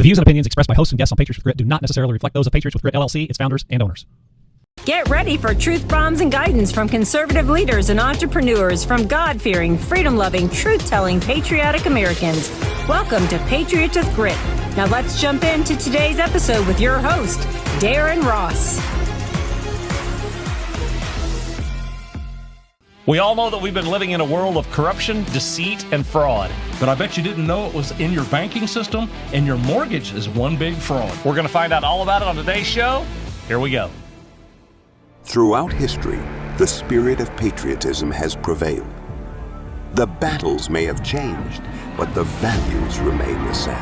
views and opinions expressed by hosts and guests on Patriots with Grit do not necessarily reflect those of Patriots with Grit LLC, its founders, and owners. Get ready for truth bombs and guidance from conservative leaders and entrepreneurs from God-fearing, freedom-loving, truth-telling, patriotic Americans. Welcome to Patriots with Grit. Now let's jump into today's episode with your host, Darren Ross. We all know that we've been living in a world of corruption, deceit, and fraud. But I bet you didn't know it was in your banking system, and your mortgage is one big fraud. We're going to find out all about it on today's show. Here we go. Throughout history, the spirit of patriotism has prevailed. The battles may have changed, but the values remain the same.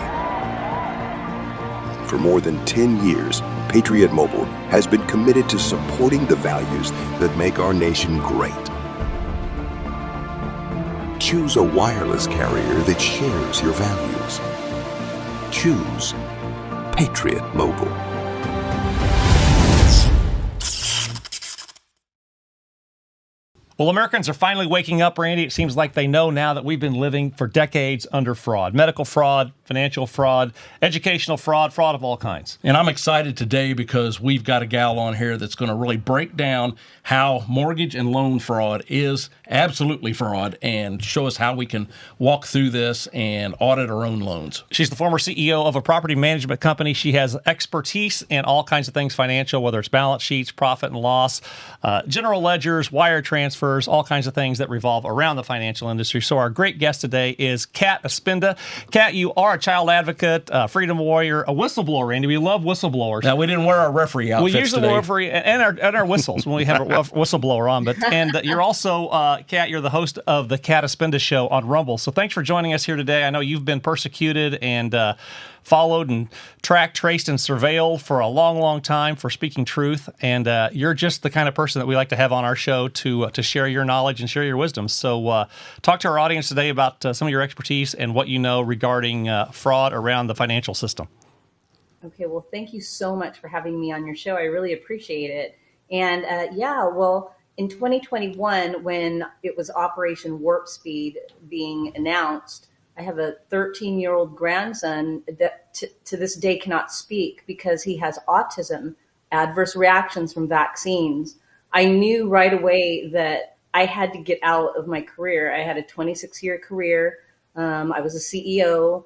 For more than 10 years, Patriot Mobile has been committed to supporting the values that make our nation great. Choose a wireless carrier that shares your values. Choose Patriot Mobile. Well, Americans are finally waking up, Randy. It seems like they know now that we've been living for decades under fraud. Medical fraud, financial fraud, educational fraud, fraud of all kinds. And I'm excited today because we've got a gal on here that's going to really break down how mortgage and loan fraud is absolutely fraud and show us how we can walk through this and audit our own loans. She's the former CEO of a property management company. She has expertise in all kinds of things financial, whether it's balance sheets, profit and loss, general ledgers, wire transfers, all kinds of things that revolve around the financial industry. So our great guest today is Kat Aspinda. Kat, you are a child advocate, a freedom warrior, a whistleblower, Randy. We love whistleblowers. Now, we didn't wear our referee outfits We usually today. wear referee and our whistles when we have a whistleblower on. And you're also, Kat, you're the host of the Kat Aspinda Show on Rumble. So thanks for joining us here today. I know you've been persecuted and followed and tracked, traced, and surveilled for a long, long time for speaking truth. And you're just the kind of person that we like to have on our show to share your knowledge and share your wisdom. So talk to our audience today about some of your expertise and what you know regarding fraud around the financial system. Okay, well, thank you so much for having me on your show. I really appreciate it. And well, in 2021, when it was Operation Warp Speed being announced, I have a 13-year-old grandson that to this day cannot speak because he has autism, adverse reactions from vaccines. I knew right away that I had to get out of my career. I had a 26-year career. I was a CEO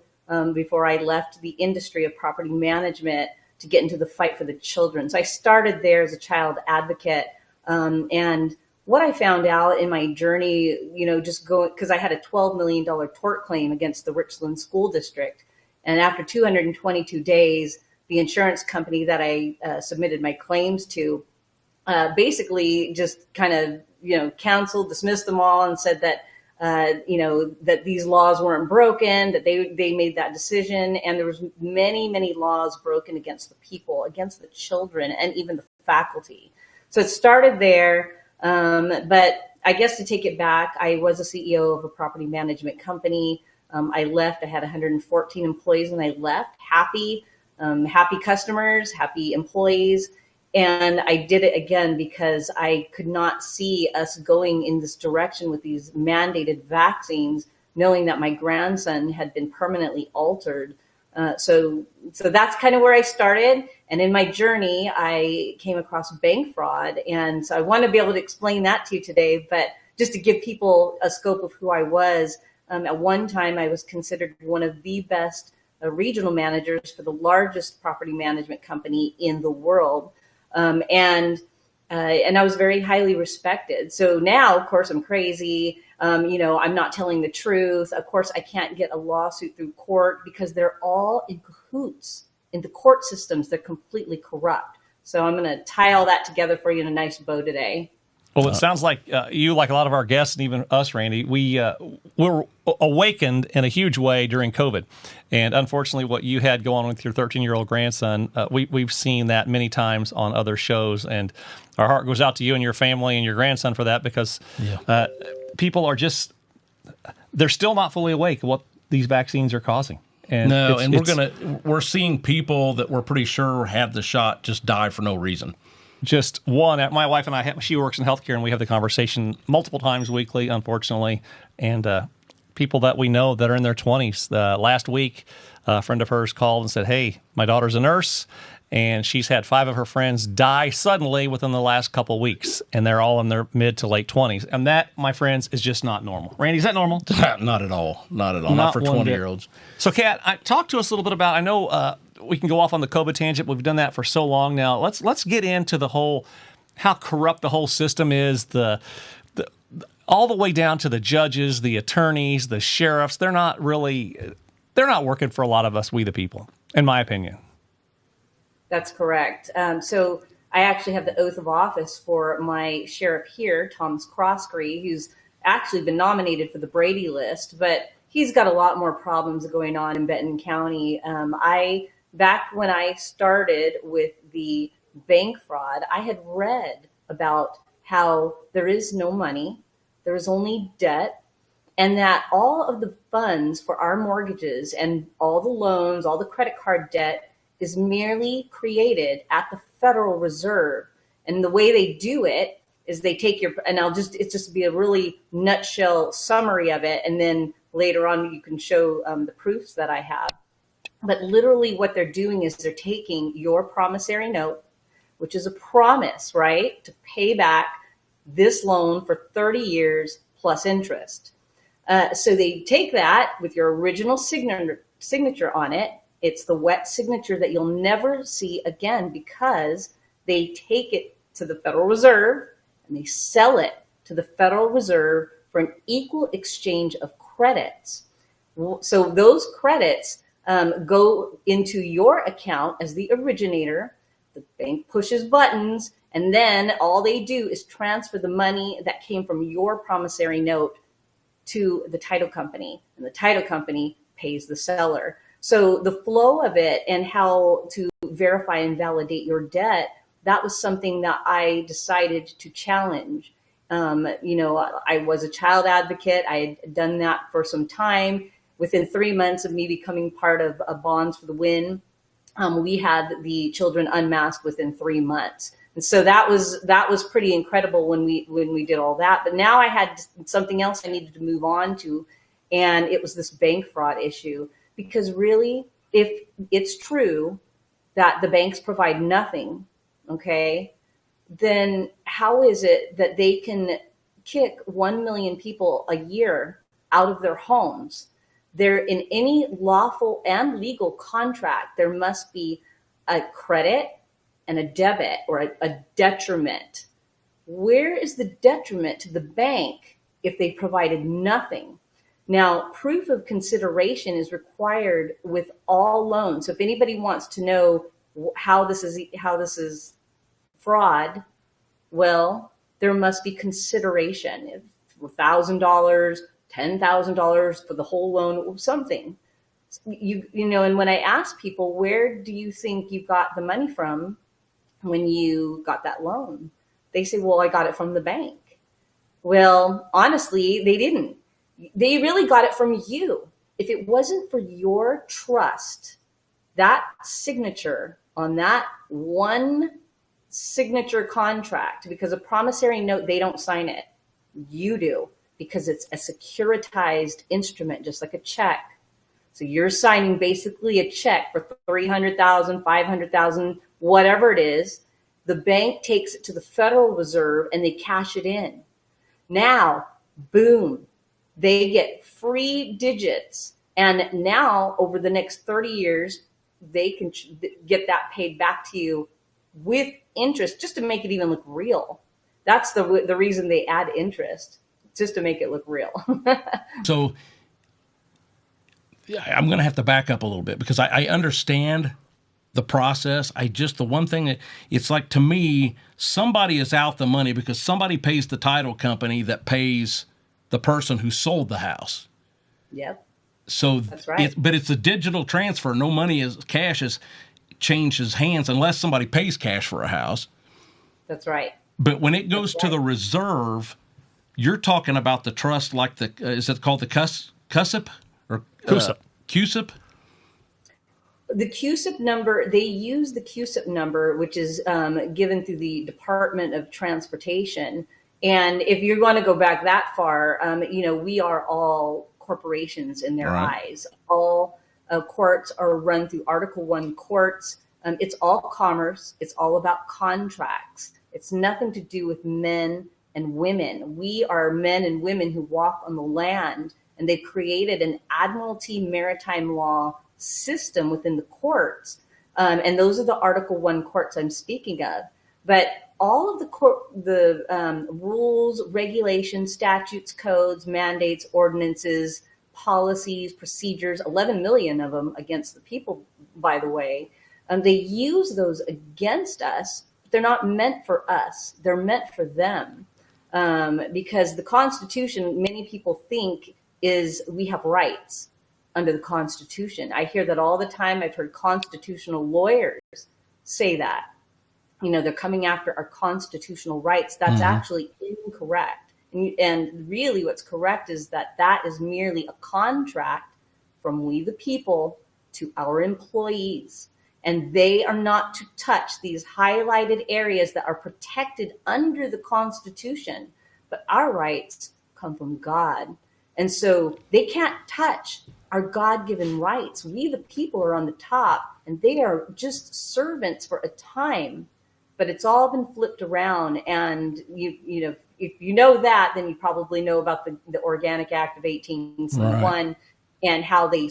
before I left the industry of property management to get into the fight for the children. So I started there as a child advocate. And what I found out in my journey, just going, because I had a $12 million tort claim against the Richland School District. And after 222 days, the insurance company that I submitted my claims to basically just kind of, canceled, dismissed them all and said that, that these laws weren't broken, that they made that decision. And there was many, many laws broken against the people, against the children, and even the faculty. So it started there. But I guess to take it back, I was a CEO of a property management company. I left. I had 114 employees when I left. Happy customers, happy employees. And I did it again because I could not see us going in this direction with these mandated vaccines, knowing that my grandson had been permanently altered. So that's kind of where I started. And in my journey, I came across bank fraud. And so I want to be able to explain that to you today. But just to give people a scope of who I was, at one time I was considered one of the best regional managers for the largest property management company in the world. And I was very highly respected. So now, of course, I'm crazy. I'm not telling the truth. Of course, I can't get a lawsuit through court because they're all in cahoots in the court systems. They're completely corrupt. So I'm going to tie all that together for you in a nice bow today. Well, it sounds like you, like a lot of our guests and even us, Randy, we were awakened in a huge way during COVID. And unfortunately, what you had go on with your 13-year-old grandson, we've seen that many times on other shows. And our heart goes out to you and your family and your grandson for that because people are just, they're still not fully awake of what these vaccines are causing. And we're seeing people that we're pretty sure have the shot just die for no reason. Just one, my wife and I, she works in healthcare, and we have the conversation multiple times weekly, unfortunately. And people that we know that are in their 20s. Last week, a friend of hers called and said, hey, my daughter's a nurse, and she's had 5 of her friends die suddenly within the last couple weeks, and they're all in their mid to late 20s. And that, my friends, is just not normal. Randy, is that normal? Not at all. Not at all. Not for 20-year-olds. So, Kat, talk to us a little bit about, I know we can go off on the COVID tangent. We've done that for so long now. Let's get into the whole, how corrupt the whole system is, all the way down to the judges, the attorneys, the sheriffs. They're not working for a lot of us, we the people, in my opinion. That's correct. So I actually have the oath of office for my sheriff here, Thomas Croskery, who's actually been nominated for the Brady list, but he's got a lot more problems going on in Benton County. Back when I started with the bank fraud, I had read about how there is no money, there is only debt, and that all of the funds for our mortgages and all the loans, all the credit card debt is merely created at the Federal Reserve. And the way they do it is they take it's just be a really nutshell summary of it. And then later on, you can show the proofs that I have. But literally what they're doing is they're taking your promissory note, which is a promise, right, to pay back this loan for 30 years plus interest. So they take that with your original signature on it. It's the wet signature that you'll never see again because they take it to the Federal Reserve and they sell it to the Federal Reserve for an equal exchange of credits. So those credits go into your account as the originator. The bank pushes buttons, and then all they do is transfer the money that came from your promissory note to the title company, and the title company pays the seller. So the flow of it and how to verify and validate your debt, that was something that I decided to challenge. I was a child advocate. I had done that for some time. Within 3 months of me becoming part of Bonds for the Win, we had the children unmasked within 3 months. And so that was pretty incredible when we did all that. But now I had something else I needed to move on to, and it was this bank fraud issue. Because really, if it's true that the banks provide nothing, okay, then how is it that they can kick 1 million people a year out of their homes? There, in any lawful and legal contract, there must be a credit and a debit or a detriment. Where is the detriment to the bank if they provided nothing? Now, proof of consideration is required with all loans. So if anybody wants to know how this is fraud, well, there must be consideration. $1,000, $10,000 for the whole loan, or something. And when I ask people, where do you think you got the money from when you got that loan? They say, well, I got it from the bank. Well, honestly, they didn't. They really got it from you. If it wasn't for your trust, that signature on that one signature contract, because a promissory note, they don't sign it. You do, because it's a securitized instrument, just like a check. So you're signing basically a check for $300,000, $500,000, whatever it is. The bank takes it to the Federal Reserve and they cash it in. Now, boom. They get free digits. And now, over the next 30 years, they can get that paid back to you with interest, just to make it even look real. That's the reason they add interest, just to make it look real. So I'm going to have to back up a little bit because I understand the process. The one thing that it's like, to me, somebody is out the money because somebody pays the title company that pays the person who sold the house. Yep. So that's right. But it's a digital transfer. No money cash changes hands unless somebody pays cash for a house. That's right. But when it goes to the reserve, you're talking about the trust, like is it called the CUSIP or CUSIP? The CUSIP number, they use the CUSIP number, which is given through the Department of Transportation. And if you're going to go back that far, we are all corporations in their eyes. All courts are run through Article 1 courts. It's all commerce. It's all about contracts. It's nothing to do with men and women. We are men and women who walk on the land, and they've created an admiralty maritime law system within the courts. And those are the Article 1 courts I'm speaking of. But all of the rules, regulations, statutes, codes, mandates, ordinances, policies, procedures, 11 million of them against the people, by the way, they use those against us, but they're not meant for us. They're meant for them. Because the Constitution, many people think, is we have rights under the Constitution. I hear that all the time. I've heard constitutional lawyers say that. They're coming after our constitutional rights. That's actually incorrect. And really what's correct is that is merely a contract from we the people to our employees. And they are not to touch these highlighted areas that are protected under the Constitution. But our rights come from God. And so they can't touch our God-given rights. We the people are on the top, and they are just servants for a time. But it's all been flipped around, and if you know that, then you probably know about the Organic Act of 1871 and how they,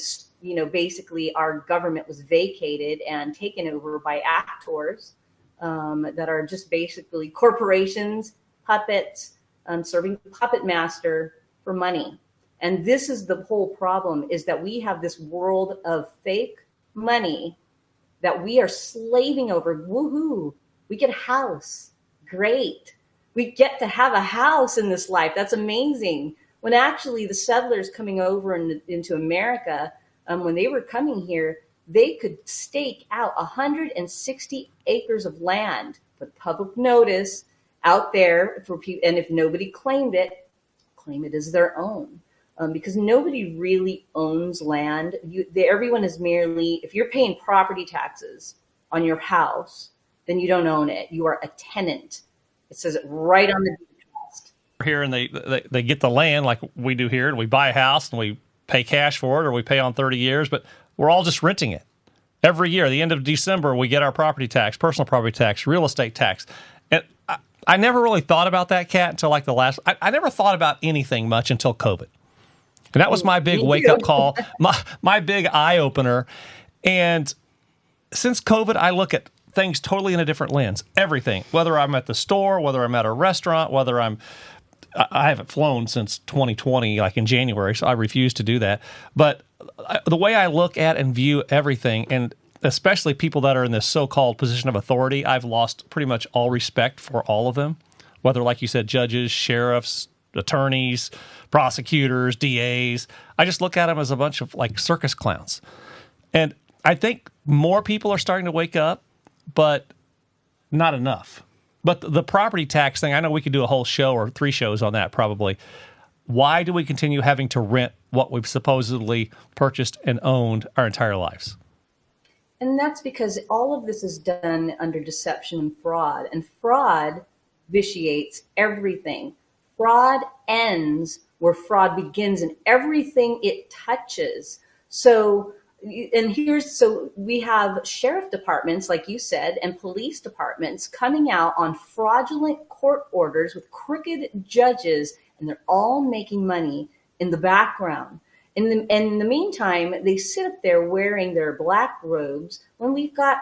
basically our government was vacated and taken over by actors that are just basically corporations, puppets, serving puppet master for money. And this is the whole problem, is that we have this world of fake money that we are slaving over. Woohoo! We get a house. Great. We get to have a house in this life. That's amazing. When actually the settlers coming over into America, when they were coming here, they could stake out 160 acres of land, put public notice out there for people. And if nobody claimed it, claim it as their own. Because nobody really owns land. Everyone is merely, if you're paying property taxes on your house, then you don't own it. You are a tenant. It says it right on the deed trust. Here, and they get the land like we do here, and we buy a house and we pay cash for it, or we pay on 30 years, but we're all just renting it. Every year, the end of December, we get our property tax, personal property tax, real estate tax. And I never really thought about that, Kat, until like I never thought about anything much until COVID. And that was my big wake-up call, my big eye-opener. And since COVID, I look at things totally in a different lens. Everything, whether I'm at the store, whether I'm at a restaurant, whether I haven't flown since 2020, like in January, so I refuse to do that. But the way I look at and view everything, and especially people that are in this so-called position of authority, I've lost pretty much all respect for all of them, whether, like you said, judges, sheriffs, attorneys, prosecutors, DAs. I just look at them as a bunch of like circus clowns. And I think more people are starting to wake up, but not enough. But the property tax thing, I know we could do a whole show or 3 shows on that probably. Why do we continue having to rent what we've supposedly purchased and owned our entire lives? And that's because all of this is done under deception and fraud. And fraud vitiates everything. Fraud ends where fraud begins in everything it touches. So we have sheriff departments, like you said, and police departments coming out on fraudulent court orders with crooked judges, and they're all making money in the background. In the meantime, they sit up there wearing their black robes when we've got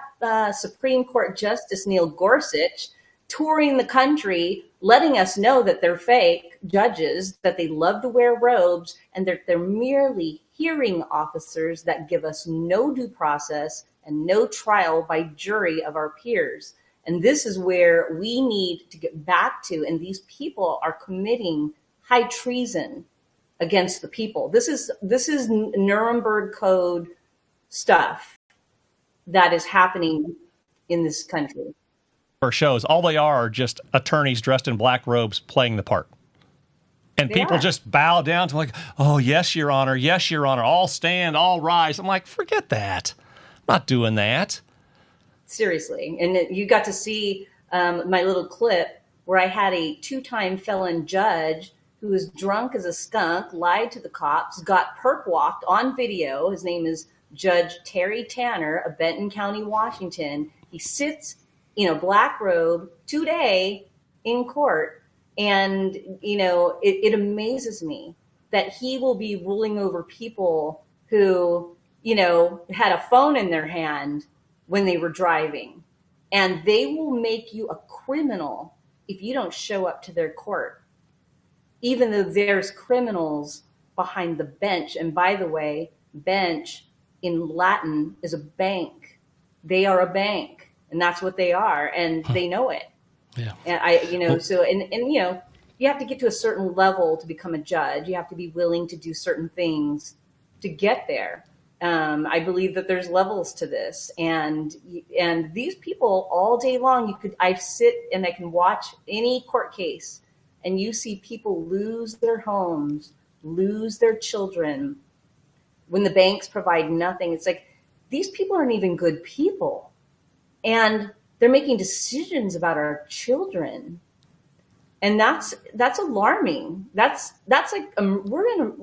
Supreme Court Justice Neil Gorsuch touring the country, letting us know that they're fake judges, that they love to wear robes, and they're merely hearing officers that give us no due process and no trial by jury of our peers. And this is where we need to get back to, and these people are committing high treason against the people. This is Nuremberg Code stuff that is happening in this country. Shows, all they are just attorneys dressed in black robes playing the part. And people just bow down to like, oh, yes, Your Honor. Yes, Your Honor. All stand, all rise. I'm like, forget that. I'm not doing that. Seriously. And you got to see my little clip where I had a 2-time felon judge who is drunk as a skunk, lied to the cops, got perp walked on video. His name is Judge Terry Tanner of Benton County, Washington. He sits in a black robe today in court. And, it amazes me that he will be ruling over people who, had a phone in their hand when they were driving. And they will make you a criminal if you don't show up to their court, even though there's criminals behind the bench. And by the way, bench in Latin is a bank. They are a bank, and that's what they are, and they know it. Yeah. And so you have to get to a certain level to become a judge. You have to be willing to do certain things to get there. I believe that there's levels to this, and these people all day long, I sit and I can watch any court case, and you see people lose their homes, lose their children when the banks provide nothing. It's like, these people aren't even good people, and they're making decisions about our children. And that's alarming. That's like,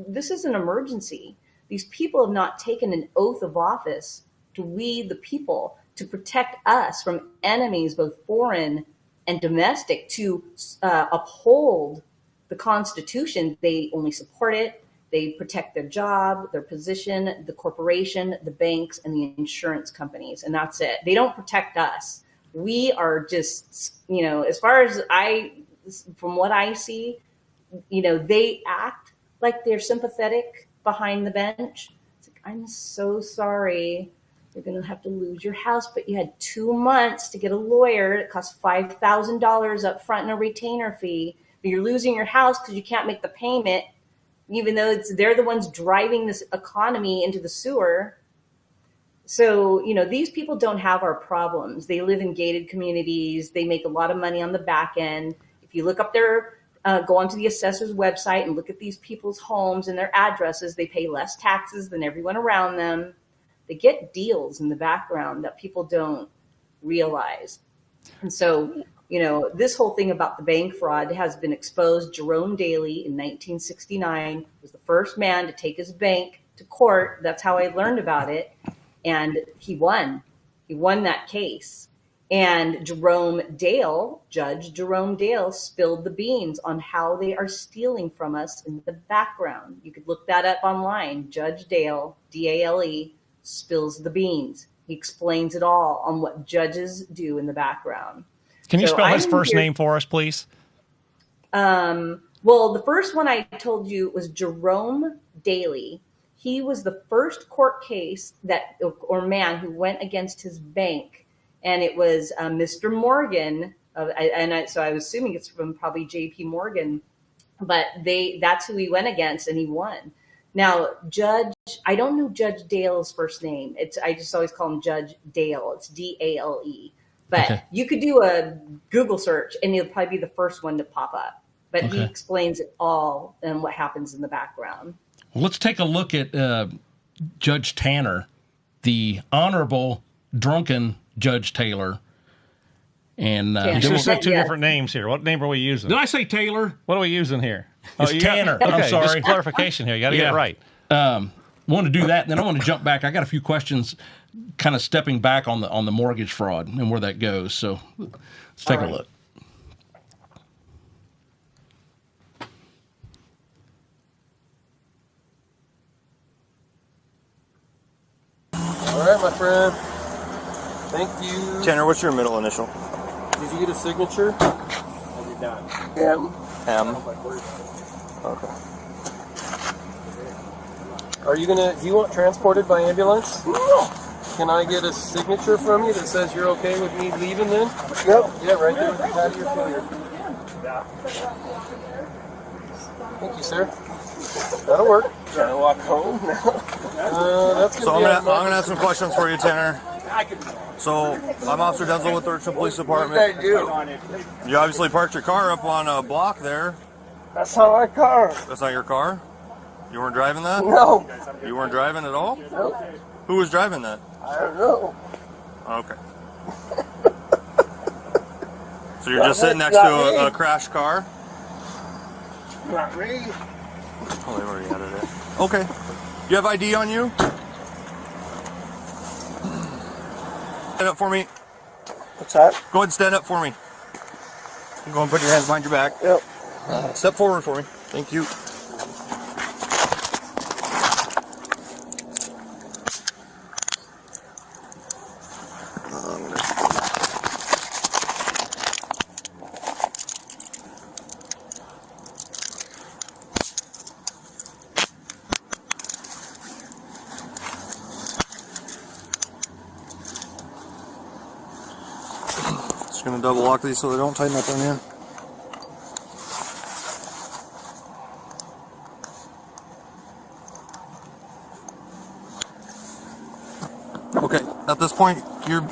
this is an emergency. These people have not taken an oath of office to lead the people, to protect us from enemies, both foreign and domestic, to uphold the Constitution. They only support it. They protect their job, their position, the corporation, the banks, and the insurance companies. And that's it. They don't protect us. We are just, as far as from what I see, they act like they're sympathetic behind the bench. It's like, I'm so sorry. You're going to have to lose your house, but you had 2 months to get a lawyer. It costs $5,000 up front and a retainer fee. But you're losing your house because you can't make the payment, even though they're the ones driving this economy into the sewer. So, these people don't have our problems. They live in gated communities. They make a lot of money on the back end. If you look up go onto the assessor's website and look at these people's homes and their addresses, they pay less taxes than everyone around them. They get deals in the background that people don't realize. And so, this whole thing about the bank fraud has been exposed. Jerome Daley in 1969 was the first man to take his bank to court. That's how I learned about it. And he won. He won that case. And Judge Jerome Dale spilled the beans on how they are stealing from us in the background. You could look that up online. Judge Dale, D-A-L-E, spills the beans. He explains it all on what judges do in the background. Can you spell his first name for us, please? Well, the first one I told you was Jerome Daley. He was the first court case or man who went against his bank. And it was Mr. Morgan, so I was assuming it's from probably J.P. Morgan, but that's who he went against, and he won. Now, I don't know Judge Dale's first name. I just always call him Judge Dale. It's D-A-L-E. But You could do a Google search, and it'll probably be the first one to pop up. But he explains it all and what happens in the background. Well, let's take a look at Judge Tanner, the Honorable Drunken Judge Taylor. And you should have said two different names here. What name are we using? Did I say Taylor? What are we using here? It's Tanner. I'm sorry. Just clarification here. You got to get it right. Want to do that, and then I want to jump back. I got a few questions, kind of stepping back on the mortgage fraud and where that goes. So let's take a look. All right, my friend. Thank you. Tanner, what's your middle initial? Did you get a signature? I did not. M. Okay. Do you want transported by ambulance? No. Can I get a signature from you that says you're okay with me leaving then? Yep. Yeah, right there. Pat your finger. Thank you, sir. That'll work. Can I walk home now? That's good. So I'm gonna have some questions for you, Tanner. So I'm Officer Denzel with the Richmond Police Department. What did I do? You obviously parked your car up on a block there. That's not my car. That's not your car? You weren't driving that? No. You weren't driving at all? Nope. Who was driving that? I don't know. Okay. So you're just sitting next to a crashed car? Not Ray. Oh, they've already added it. Okay. You have ID on you? Stand up for me. What's that? Go ahead and stand up for me. Go and put your hands behind your back. Yep. Step forward for me. Thank you. Just gonna double lock these so they don't tighten up on you. Okay, at this point, you're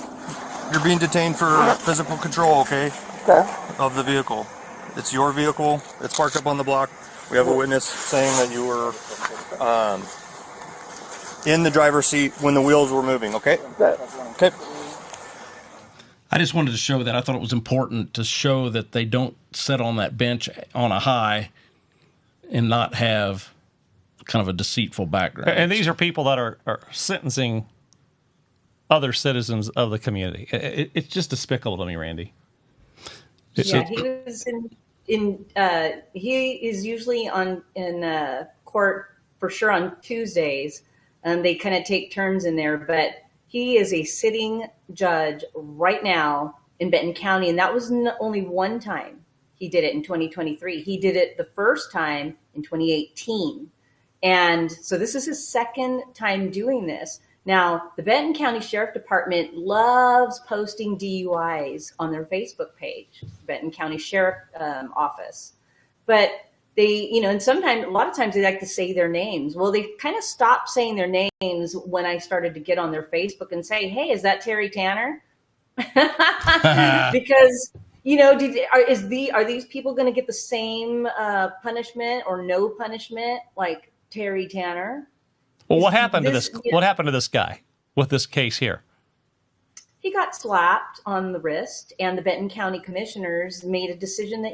being detained for physical control, okay? Okay. Of the vehicle. It's your vehicle. It's parked up on the block. We have a witness saying that you were in the driver's seat when the wheels were moving, okay? Okay. I just wanted to show that. I thought it was important to show that they don't sit on that bench on a high and not have kind of a deceitful background. And these are people that are sentencing other citizens of the community. It's just despicable to me, Randy. Yeah, he was he is usually in court for sure on Tuesdays. They kind of take turns in there, but he is a sitting judge right now in Benton County, and that was only one time he did it in 2023. He did it the first time in 2018. And so this is his second time doing this. Now, the Benton County Sheriff Department loves posting DUIs on their Facebook page, Benton County Sheriff Office. But they, and sometimes, a lot of times they like to say their names. Well, they kind of stopped saying their names when I started to get on their Facebook and say, hey, is that Terry Tanner? Because, are these people going to get the same punishment or no punishment like Terry Tanner? Well, what happened to this? What happened to this guy with this case here? He got slapped on the wrist, and the Benton County commissioners made a decision that,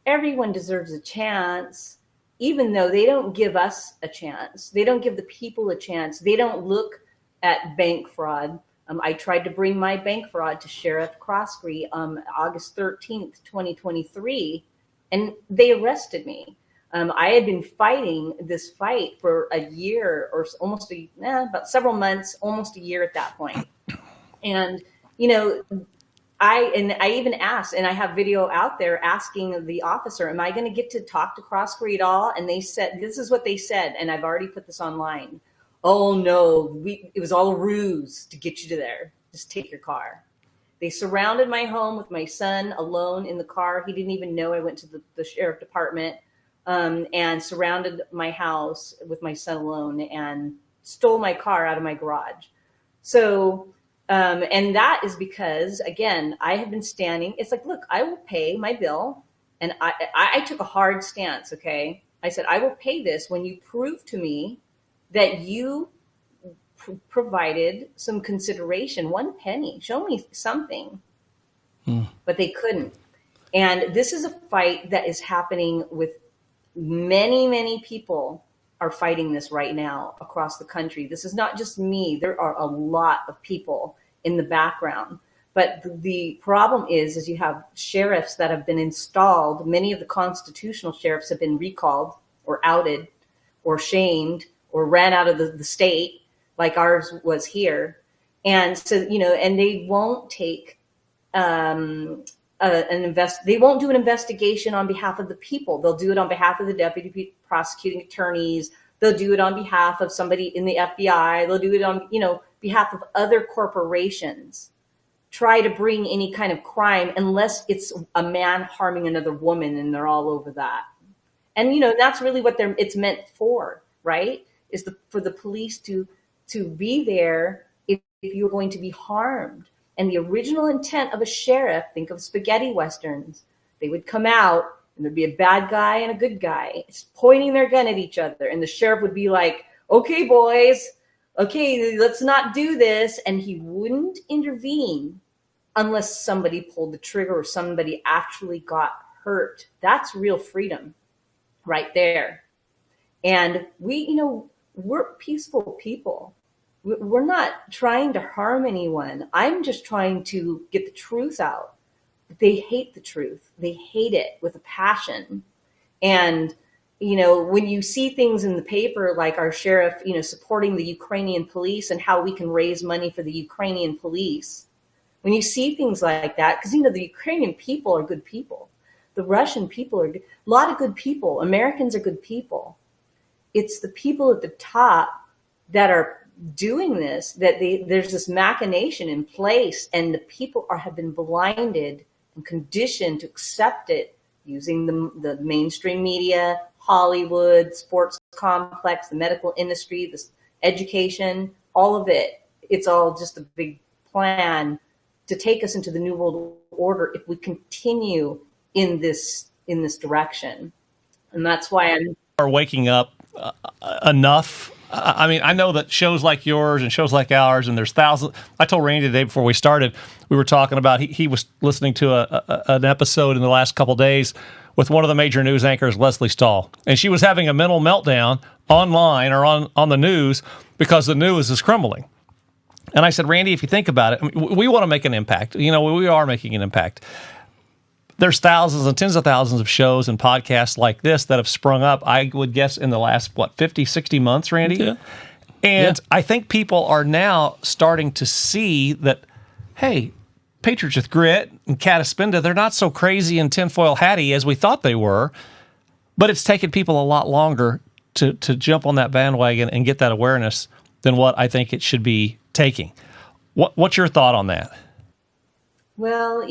everyone deserves a chance, even though they don't give us a chance. They don't give the people a chance. They don't look at bank fraud. I tried to bring my bank fraud to Sheriff Croskery August 13th, 2023, and they arrested me. I had been fighting this fight for a year or almost about several months, almost a year at that point. And, I even asked, and I have video out there asking the officer, am I going to get to talk to Croskery at all? And they said, this is what they said. And I've already put this online. Oh no, it was all a ruse to get you to there. Just take your car. They surrounded my home with my son alone in the car. He didn't even know I went to the sheriff department. And surrounded my house with my son alone and stole my car out of my garage. So, and that is because, again, I have been standing. It's like, look, I will pay my bill. And I took a hard stance, okay? I said, I will pay this when you prove to me that you provided some consideration, 1 penny. Show me something. But they couldn't. And this is a fight that is happening with many, many people are fighting this right now across the country. This is not just me. There are a lot of people in the background. But the problem is you have sheriffs that have been installed. Many of the constitutional sheriffs have been recalled or outed or shamed or ran out of the state like ours was here. And so, and they won't take they won't do an investigation on behalf of the people. They'll do it on behalf of the deputy prosecuting attorneys. They'll do it on behalf of somebody in the FBI. They'll do it on, behalf of other corporations. Try to bring any kind of crime unless it's a man harming another woman, and they're all over that. And, that's really what it's meant for, right? Is for the police to be there if you're going to be harmed. And the original intent of a sheriff, think of spaghetti westerns. They would come out and there'd be a bad guy and a good guy. It's pointing their gun at each other. And the sheriff would be like, okay, boys, okay, let's not do this. And he wouldn't intervene unless somebody pulled the trigger or somebody actually got hurt. That's real freedom. right there. And we're peaceful people. We're not trying to harm anyone. I'm just trying to get the truth out. They hate the truth. They hate it with a passion. And, when you see things in the paper, like our sheriff, supporting the Ukrainian police and how we can raise money for the Ukrainian police, when you see things like that, because, the Ukrainian people are good people. The Russian people are a lot of good people. Americans are good people. It's the people at the top that are doing this, that there's this machination in place, and the people have been blinded and conditioned to accept it using the mainstream media, Hollywood, sports complex, the medical industry, this education, all of it. It's all just a big plan to take us into the New World Order if we continue in this direction. And that's why are waking up enough. I mean, I know that shows like yours and shows like ours, and there's thousands. I told Randy today before we started, we were talking about he was listening to an episode in the last couple of days with one of the major news anchors, Leslie Stahl, and she was having a mental meltdown online or on the news because the news is crumbling. And I said, Randy, if you think about it, I mean, we want to make an impact. We are making an impact. There's thousands and tens of thousands of shows and podcasts like this that have sprung up, I would guess, in the last, 50, 60 months, Randy? Yeah. And I think people are now starting to see that, hey, Patriots with Grit and Cataspinda, they're not so crazy and tinfoil hatty as we thought they were, but it's taken people a lot longer to jump on that bandwagon and get that awareness than what I think it should be taking. What's your thought on that? Well,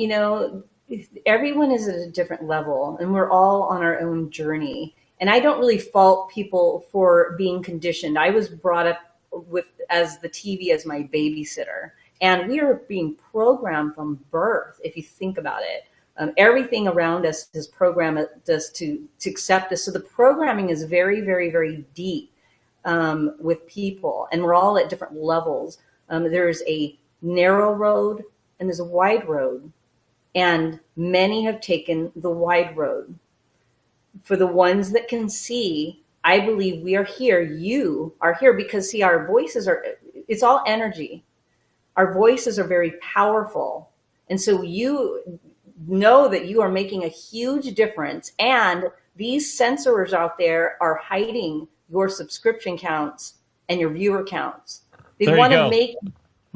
everyone is at a different level, and we're all on our own journey. And I don't really fault people for being conditioned. I was brought up as the TV as my babysitter, and we are being programmed from birth. If you think about it, everything around us is programmed us to accept us. So the programming is very, very, very deep with people, and we're all at different levels. There's a narrow road and there's a wide road. And many have taken the wide road. For the ones that can see, I believe we are here. You are here because, see, our voices it's all energy. Our voices are very powerful. And so you know that you are making a huge difference. And these censorers out there are hiding your subscription counts and your viewer counts. They want to make...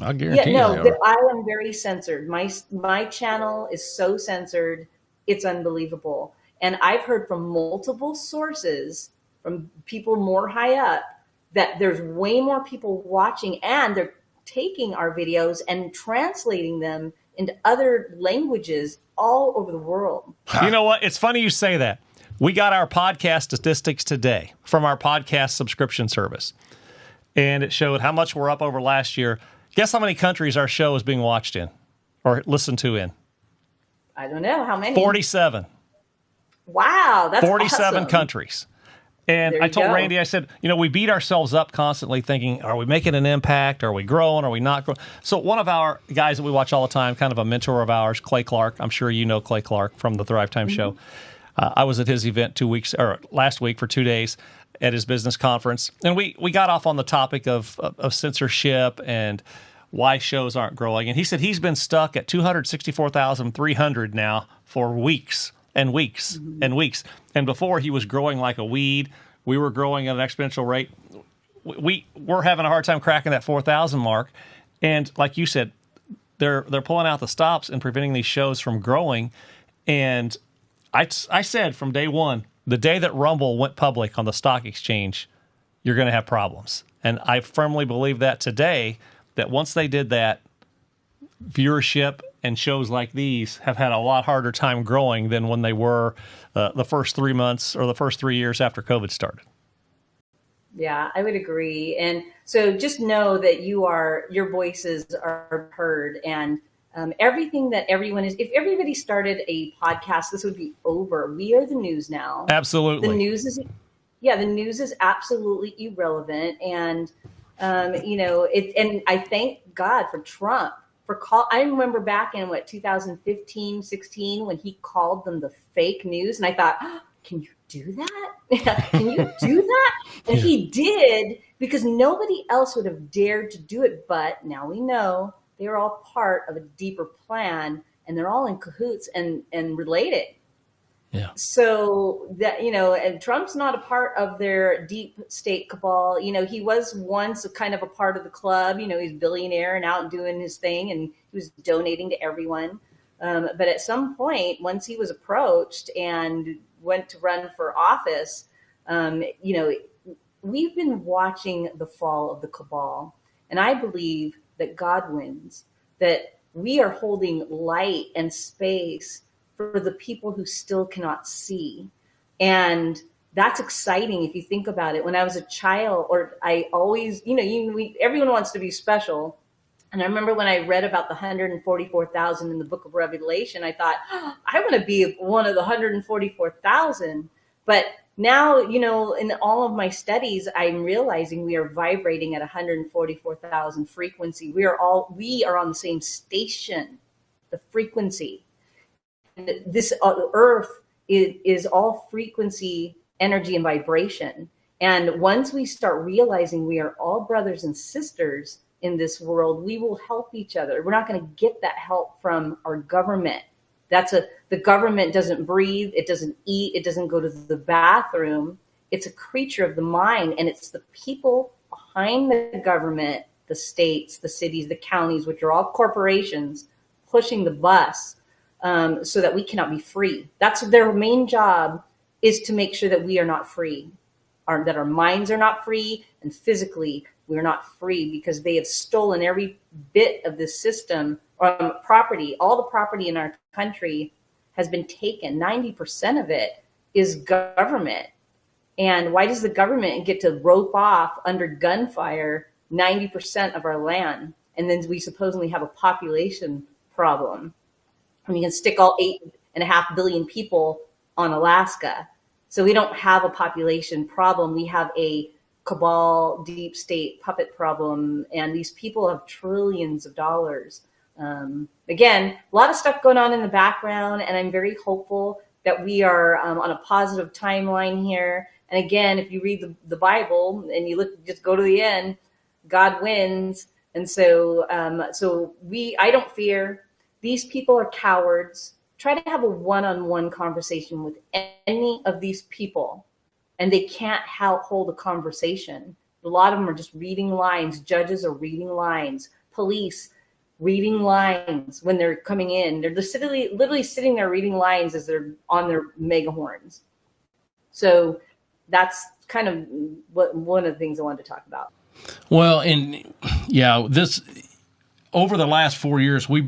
I guarantee I am very censored. My channel is so censored, it's unbelievable. And I've heard from multiple sources, from people more high up, that there's way more people watching, and they're taking our videos and translating them into other languages all over the world. You know what? It's funny you say that. We got our podcast statistics today from our podcast subscription service, and it showed how much we're up over last year. Guess how many countries our show is being watched in or listened to in? I don't know. How many? 47. Wow, that's 47 awesome. countries. And I told Randy, I said, we beat ourselves up constantly thinking, are we making an impact? Are we growing? Are we not growing? So one of our guys that we watch all the time, kind of a mentor of ours, Clay Clark, I'm sure you know Clay Clark from the Thrive Time show. I was at his event last week for 2 days at his business conference. And we got off on the topic of censorship and why shows aren't growing. And he said he's been stuck at 264,300 now for weeks and weeks and weeks. And before, he was growing like a weed. We were growing at an exponential rate. We're having a hard time cracking that 4,000 mark. And like you said, they're pulling out the stops and preventing these shows from growing. And I said from day one, the day that Rumble went public on the stock exchange, you're going to have problems. And I firmly believe that today, that once they did that, viewership and shows like these have had a lot harder time growing than when they were the first 3 months or the first 3 years after COVID started. Yeah, I would agree. And so just know that your voices are heard, and everything that everyone is, if everybody started a podcast, this would be over. We are the news now. Absolutely. The news is absolutely irrelevant. And, and I thank God for Trump I remember back in 2015, 16, when he called them the fake news. And I thought, can you do that? Can you do that? And he did, because nobody else would have dared to do it. But now we know they are all part of a deeper plan, and they're all in cahoots and related. Yeah. So that, and Trump's not a part of their deep state cabal. He was once kind of a part of the club. He's a billionaire and out doing his thing, and he was donating to everyone. But at some point, once he was approached and went to run for office, we've been watching the fall of the cabal. And I believe that God wins, that we are holding light and space for the people who still cannot see. And that's exciting if you think about it. When I was a child, or I always, everyone wants to be special. And I remember when I read about the 144,000 in the book of Revelation, I thought, I want to be one of the 144,000. But now, in all of my studies, I'm realizing we are vibrating at 144,000 frequency. We are on the same station, the frequency. And this earth is all frequency, energy, and vibration. And once we start realizing we are all brothers and sisters in this world, we will help each other. We're not going to get that help from our government. The government doesn't breathe, it doesn't eat, it doesn't go to the bathroom. It's a creature of the mind, and it's the people behind the government, the states, the cities, the counties, which are all corporations, pushing the bus so that we cannot be free. That's their main job, is to make sure that we are not free, that our minds are not free, and physically we're not free, because they have stolen every bit of this system, property. All the property in our country has been taken. 90% of it is government. And why does the government get to rope off under gunfire 90% of our land? And then we supposedly have a population problem. And you can stick all 8.5 billion people on Alaska. So we don't have a population problem. We have a cabal, deep state puppet problem. And these people have trillions of dollars. Again, a lot of stuff going on in the background, and I'm very hopeful that we are on a positive timeline here. And again, if you read the Bible and you just go to the end, God wins. And so, I don't fear. These people are cowards. Try to have a one-on-one conversation with any of these people, and they can't hold a conversation. A lot of them are just reading lines. Judges are reading lines. Police reading lines when they're coming in. They're just literally sitting there reading lines as they're on their megahorns. So that's kind of one of the things I wanted to talk about. Well, and yeah, over the last 4 years, we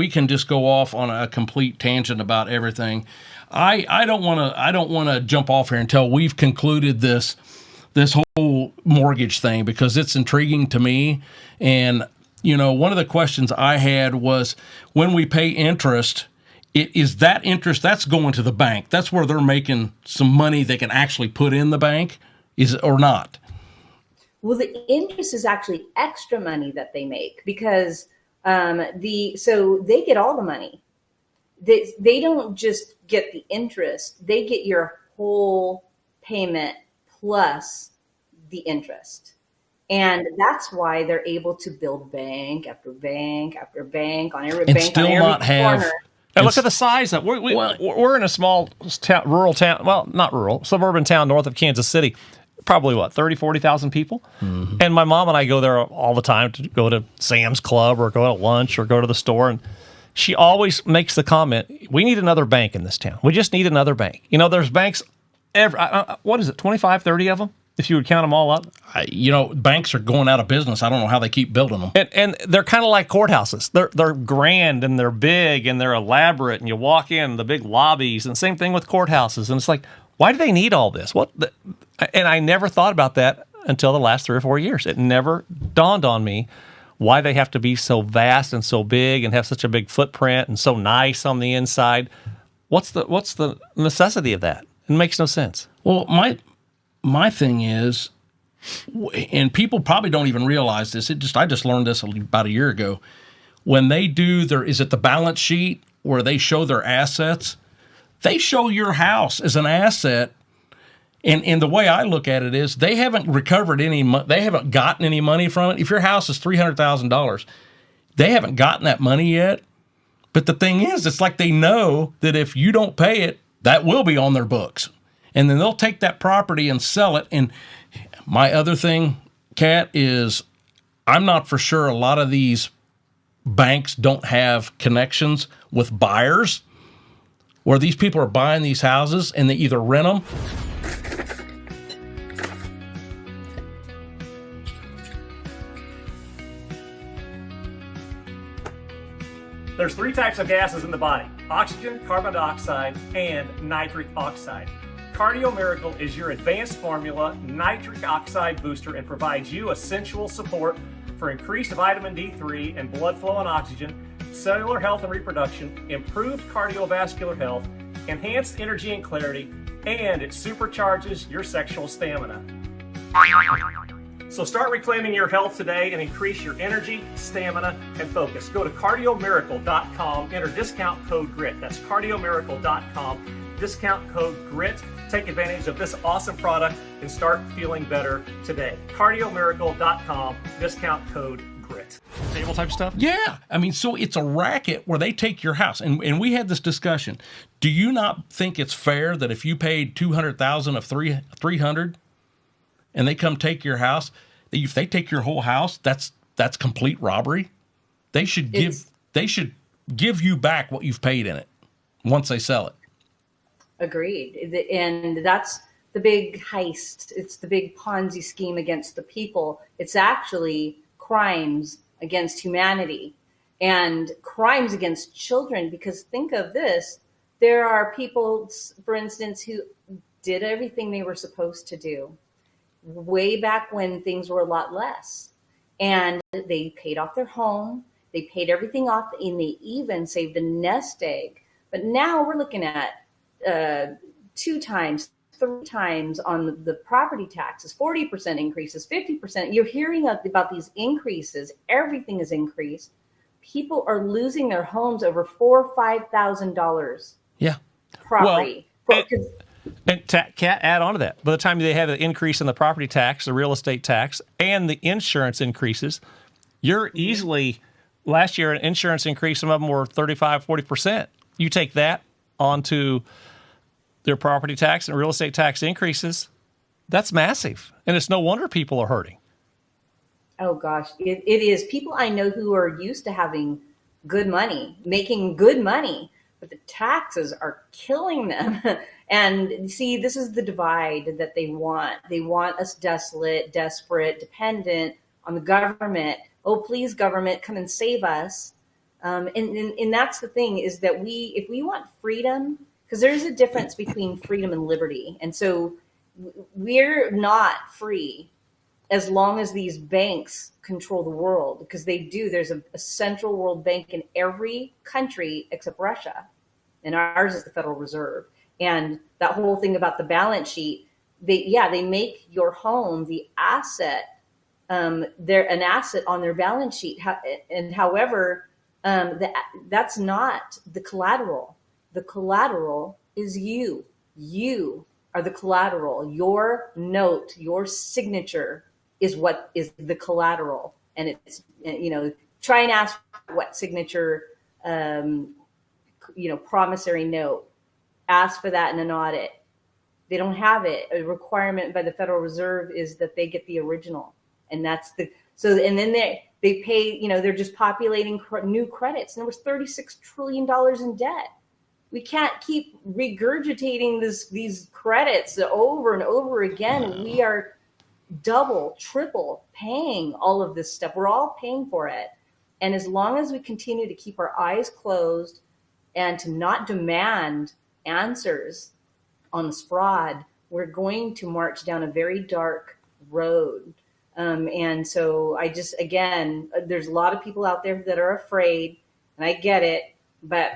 can just go off on a complete tangent about everything. I don't want to jump off here until we've concluded this whole mortgage thing, because it's intriguing to me. And one of the questions I had was, when we pay interest, is that interest that's going to the bank? That's where they're making some money they can actually put in the bank, is it or not? Well, the interest is actually extra money that they make, because so they get all the money. They don't just get the interest; they get your whole payment plus the interest. And that's why they're able to build bank after bank after bank on every bank on every corner. And look at the size of it. We're in a small rural town. Well, not rural, suburban town north of Kansas City. Probably 40,000 people. Mm-hmm. And my mom and I go there all the time to go to Sam's Club or go to lunch or go to the store. And she always makes the comment, we need another bank in this town. We just need another bank. There's banks, what is it, 25, 30 of them? If you would count them all up. Banks are going out of business. I don't know how they keep building them. And they're kind of like courthouses. They're grand and they're big and they're elaborate. And you walk in the big lobbies, and same thing with courthouses. And it's like, why do they need all this? And I never thought about that until the last 3 or 4 years. It never dawned on me why they have to be so vast and so big and have such a big footprint and so nice on the inside. What's the necessity of that? It makes no sense. Well, my thing is, and people probably don't even realize this. I just learned this about a year ago. When they do is it the balance sheet where they show their assets? They show your house as an asset. And the way I look at it is they haven't recovered they haven't gotten any money from it. If your house is $300,000, they haven't gotten that money yet. But the thing is, it's like they know that if you don't pay it, that will be on their books. And then they'll take that property and sell it. And my other thing, Kat, is I'm not for sure a lot of these banks don't have connections with buyers where these people are buying these houses and they either rent them. There's 3 types of gases in the body: oxygen, carbon dioxide, and nitric oxide. Cardio Miracle is your advanced formula nitric oxide booster and provides you essential support for increased vitamin D3 and blood flow and oxygen, cellular health and reproduction, improved cardiovascular health, enhanced energy and clarity, and it supercharges your sexual stamina. So start reclaiming your health today and increase your energy, stamina, and focus. Go to cardiomiracle.com, enter discount code GRIT. That's cardiomiracle.com, discount code GRIT. Take advantage of this awesome product and start feeling better today. cardiomiracle.com, discount code GRIT. Table type stuff? Yeah. I mean, so it's a racket where they take your house. And we had this discussion. Do you not think it's fair that if you paid $200,000 of $300,000 and they come take your house, if they take your whole house, that's complete robbery? They should give you back what you've paid in it once they sell it. Agreed. And that's the big heist. It's the big Ponzi scheme against the people. It's actually crimes against humanity and crimes against children. Because think of this, there are people, for instance, who did everything they were supposed to do way back when things were a lot less. And they paid off their home. They paid everything off, and they even saved a nest egg. But now we're looking at 2 times, 3 times on the property taxes, 40% increases, 50%. You're hearing about these increases. Everything is increased. People are losing their homes over $4,000 or $5,000. Yeah. Property. And Kat, add on to that. By the time they have an increase in the property tax, the real estate tax, and the insurance increases, you're easily, last year, an insurance increase, some of them were 35, 40%. You take that onto their property tax and real estate tax increases, that's massive. And it's no wonder people are hurting. Oh, gosh. It is. People I know who are used to having good money, making good money, but the taxes are killing them. And see, this is the divide that they want. They want us desolate, desperate, dependent on the government. Oh, please, government, come and save us. And that's the thing, is that if we want freedom, because there's a difference between freedom and liberty. And so we're not free as long as these banks control the world, because they do. There's a central world bank in every country except Russia. And ours is the Federal Reserve. And that whole thing about the balance sheet, they make your home the asset. They're an asset on their balance sheet. And however, that's not the collateral. The collateral is you. You are the collateral. Your note, your signature is what is the collateral. And it's, try and ask what signature, promissory note. Ask for that in an audit. They don't have it. A requirement by the Federal Reserve is that they get the original. And that's and then they pay, they're just populating new credits. And there was $36 trillion in debt. We can't keep regurgitating these credits over and over again. We are double, triple paying all of this stuff. We're all paying for it. And as long as we continue to keep our eyes closed and to not demand answers on this fraud, we're going to march down a very dark road. And so there's a lot of people out there that are afraid, and I get it, but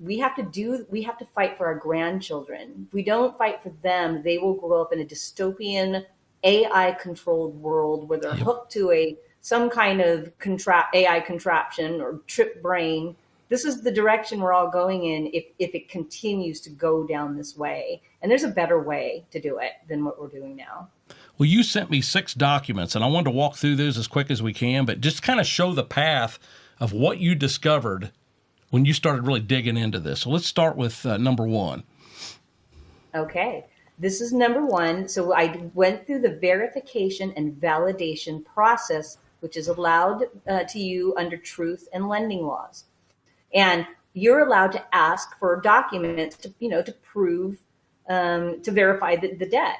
we have to fight for our grandchildren. If we don't fight for them, they will grow up in a dystopian AI controlled world where they're hooked to some kind of AI contraption or trip brain, this is the direction we're all going in if it continues to go down this way. And there's a better way to do it than what we're doing now. Well, you sent me 6 documents, and I wanted to walk through those as quick as we can, but just kind of show the path of what you discovered when you started really digging into this. So let's start with number 1. Okay. This is number 1. So I went through the verification and validation process, which is allowed to you under truth and lending laws. And you're allowed to ask for documents to, to prove, to verify the debt.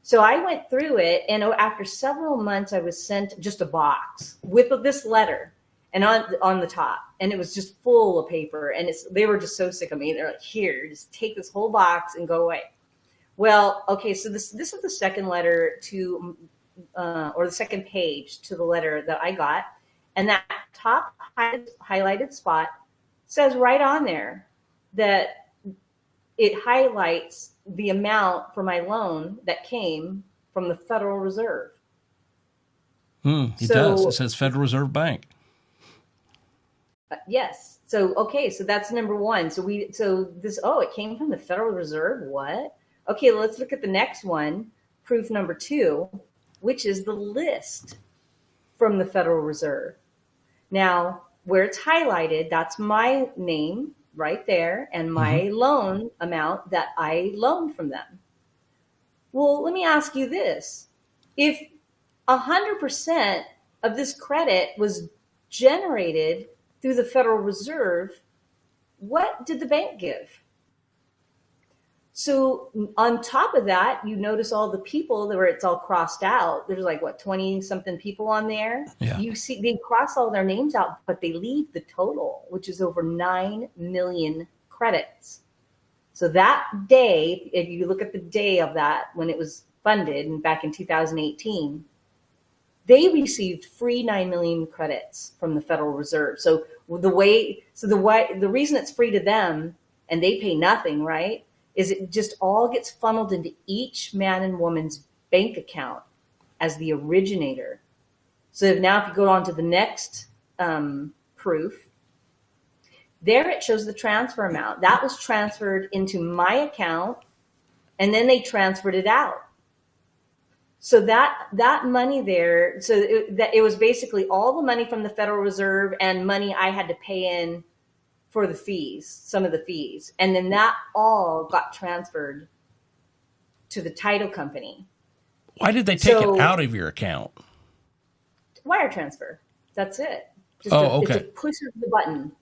So I went through it, and after several months, I was sent just a box with this letter, and on the top, and it was just full of paper. And they were just so sick of me. They're like, "Here, just take this whole box and go away." Well, okay, so this is the second letter to, or the second page to the letter that I got, and that top highlighted spot says right on there that it highlights the amount for my loan that came from the Federal Reserve. It does. It says Federal Reserve Bank. Yes. So, okay. So that's number 1. It came from the Federal Reserve. What? Okay. Let's look at the next one. Proof number 2, which is the list from the Federal Reserve. Now, where it's highlighted, that's my name right there and my loan amount that I loaned from them. Well, let me ask you this. If 100% of this credit was generated through the Federal Reserve, what did the bank give? So on top of that, you notice all the people where it's all crossed out. There's 20 something people on there. Yeah. You see, they cross all their names out, but they leave the total, which is over 9 million credits. So that day, if you look at the day of that, when it was funded and back in 2018, they received free 9 million credits from the Federal Reserve. So the reason it's free to them and they pay nothing, right, is it just all gets funneled into each man and woman's bank account as the originator. So now if you go on to the next proof, there it shows the transfer amount. That was transferred into my account, and then they transferred it out. So that money there, it was basically all the money from the Federal Reserve and money I had to pay in for the fees, some of the fees. And then that all got transferred to the title company. Why did they take it out of your account? Wire transfer. That's it. Okay. It's a push of the button.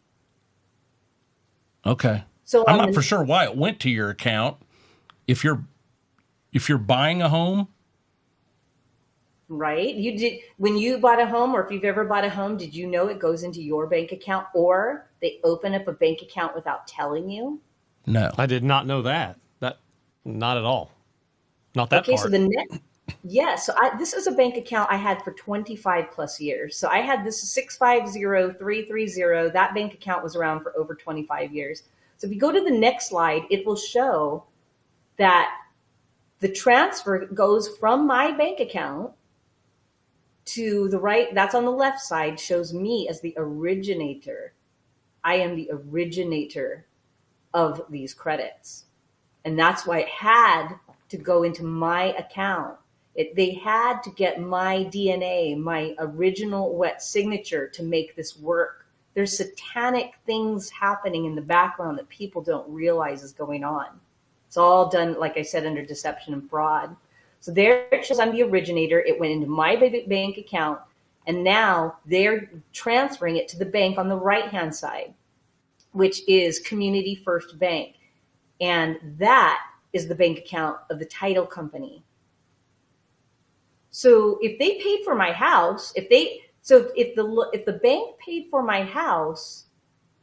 Okay. So I'm not for sure why it went to your account. If you're buying a home, right? You did when you bought a home, or if you've ever bought a home, did you know it goes into your bank account, or they open up a bank account without telling you? No. I did not know that. Not at all. Not that part. Okay, so this is a bank account I had for 25 plus years. So I had this 650330. That bank account was around for over 25 years. So if you go to the next slide, it will show that the transfer goes from my bank account to the right. That's on the left side, shows me as the originator. I am the originator of these credits. And that's why it had to go into my account. They had to get my DNA, my original wet signature, to make this work. There's satanic things happening in the background that people don't realize is going on. It's all done, like I said, under deception and fraud. So there it shows I'm the originator. It went into my bank account, and now they're transferring it to the bank on the right-hand side, which is Community First Bank. And that is the bank account of the title company. So if they paid for my house, if the bank paid for my house,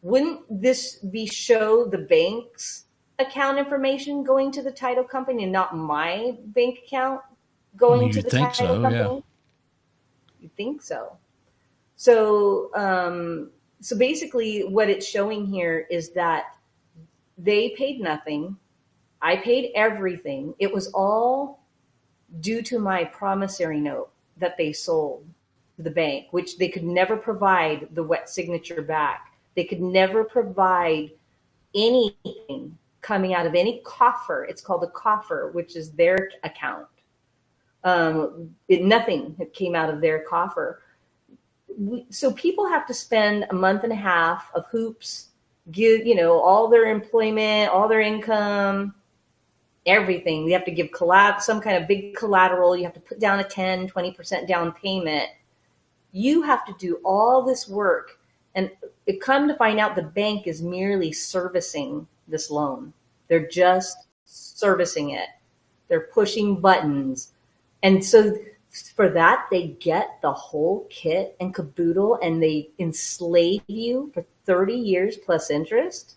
wouldn't this show the bank's account information going to the title company and not my bank account going to the title company? Yeah. You think so? So basically what it's showing here is that they paid nothing. I paid everything. It was all due to my promissory note that they sold to the bank, which they could never provide the wet signature back They could never provide anything coming out of any coffer. It's called a coffer, which is their account. Nothing came out of their coffer. So people have to spend a month and a half of hoops, give, all their employment, all their income, everything. They have to give some kind of big collateral. You have to put down a 10, 20% down payment. You have to do all this work. And it come to find out the bank is merely servicing this loan. They're just servicing it. They're pushing buttons. And so for that, they get the whole kit and caboodle, and they enslave you for 30 years plus interest.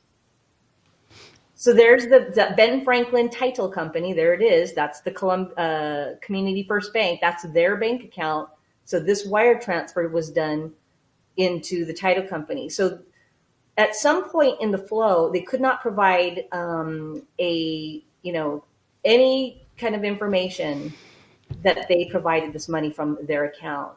So there's the Ben Franklin Title Company. There it is. That's the Community First Bank. That's their bank account. So this wire transfer was done into the title company. So at some point in the flow, they could not provide any kind of information that they provided this money from their account.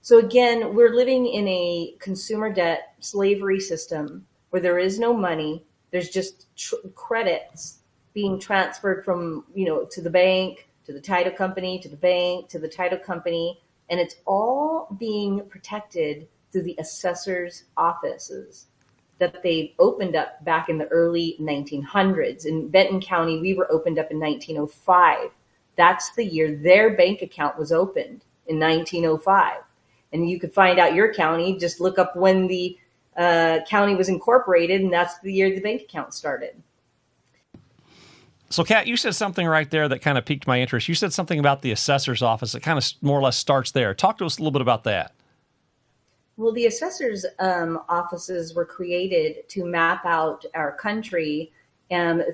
So again, we're living in a consumer debt slavery system where there is no money. There's just credits being transferred from, to the bank, to the title company, to the bank, to the title company. And it's all being protected through the assessor's offices that they opened up back in the early 1900s. In Benton County, we were opened up in 1905. That's the year their bank account was opened, in 1905. And you could find out your county, just look up when the county was incorporated, and that's the year the bank account started. So, Kat, you said something right there that kind of piqued my interest. You said something about the assessor's office that kind of more or less starts there. Talk to us a little bit about that. Well, the assessor's offices were created to map out our country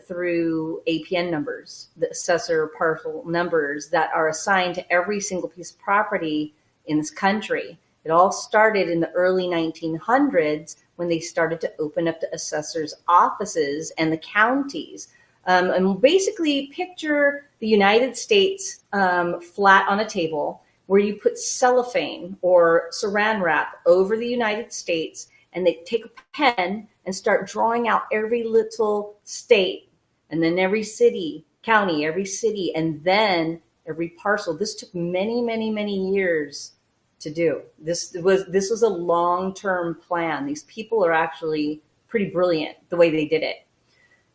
through APN numbers, the assessor parcel numbers that are assigned to every single piece of property in this country. It all started in the early 1900s when they started to open up the assessor's offices and the counties. And basically picture the United States flat on a table where you put cellophane or saran wrap over the United States, and they take a pen and start drawing out every little state, and then every city, county, every city, and then every parcel. This took many, many, many years to do. This was a long-term plan. These people are actually pretty brilliant the way they did it.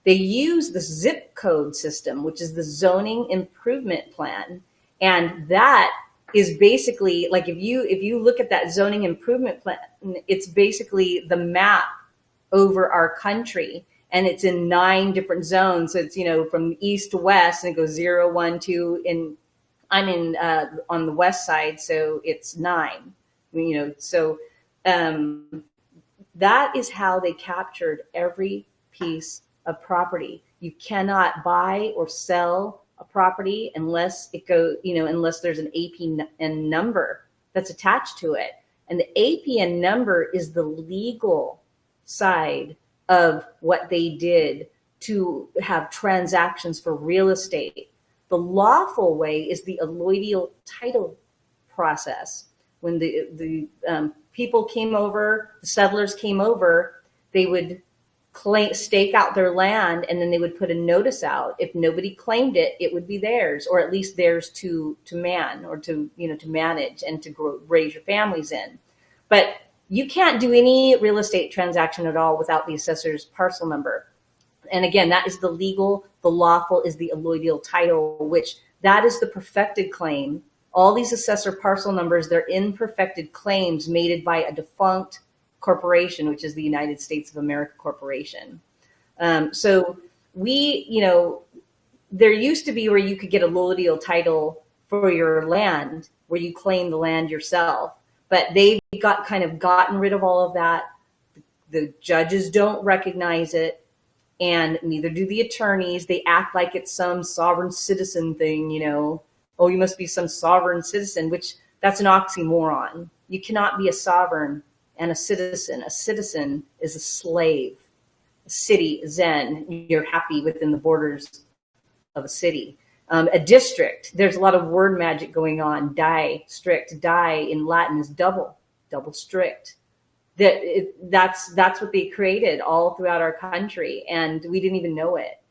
They use the zip code system, which is the zoning improvement plan, and that is basically like if you look at that zoning improvement plan, it's basically the map over our country, and it's in 9 different zones. So it's from east to west, and it goes 0, 1, 2. I'm in on the west side, so it's 9. So that is how they captured every piece of property. You cannot buy or sell a property unless unless there's an APN number that's attached to it. And the APN number is the legal side of what they did to have transactions for real estate. The lawful way is the alloidial title process. When the people came over, the settlers came over, they would stake out their land, and then they would put a notice out. If nobody claimed it, it would be theirs, or at least theirs to man, or to manage and to raise your families in. But you can't do any real estate transaction at all without the assessor's parcel number. And again, that is the legal. The lawful is the alloidial title, which that is the perfected claim. All these assessor parcel numbers, they're imperfected claims made by a defunct corporation, which is the United States of America Corporation. So there used to be where you could get a alloidial title for your land, where you claim the land yourself, but they've gotten rid of all of that. The judges don't recognize it, and neither do the attorneys. They act like it's some sovereign citizen thing, Oh, you must be some sovereign citizen, which that's an oxymoron. You cannot be a sovereign and a citizen. A citizen is a slave. A city, zen, you're happy within the borders of a city. A district, there's a lot of word magic going on. Die, strict, die in Latin is double strict. that's what they created all throughout our country, and we didn't even know it.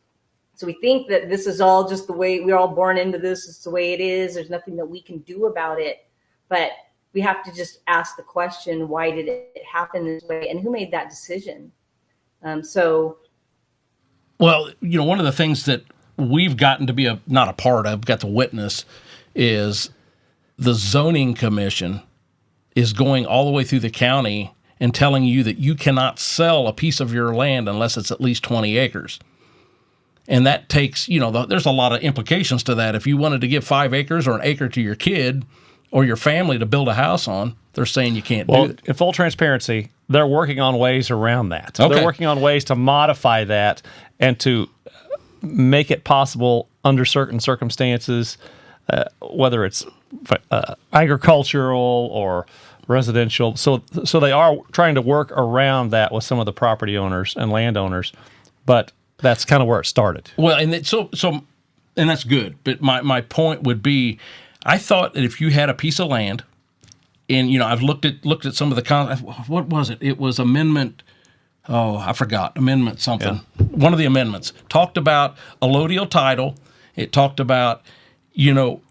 So we think that this is all just the way we're all born into this. It's the way it is. There's nothing that we can do about it. But we have to just ask the question, why did it happen this way? And who made that decision? Well, one of the things that we've gotten to be not a part of, got to witness, is the zoning commission is going all the way through the county and telling you that you cannot sell a piece of your land unless it's at least 20 acres. And that takes, there's a lot of implications to that. If you wanted to give 5 acres or an acre to your kid or your family to build a house on, they're saying you can't do it. In full transparency, they're working on ways around that. Okay. They're working on ways to modify that and to make it possible under certain circumstances, whether it's agricultural or residential. So they are trying to work around that with some of the property owners and landowners, but that's kind of where it started. Well, and and that's good. But my point would be, I thought that if you had a piece of land, and I've looked at some of the what was it? It was amendment. Oh, I forgot. Amendment something. Yeah. One of the amendments talked about allodial title. It talked about,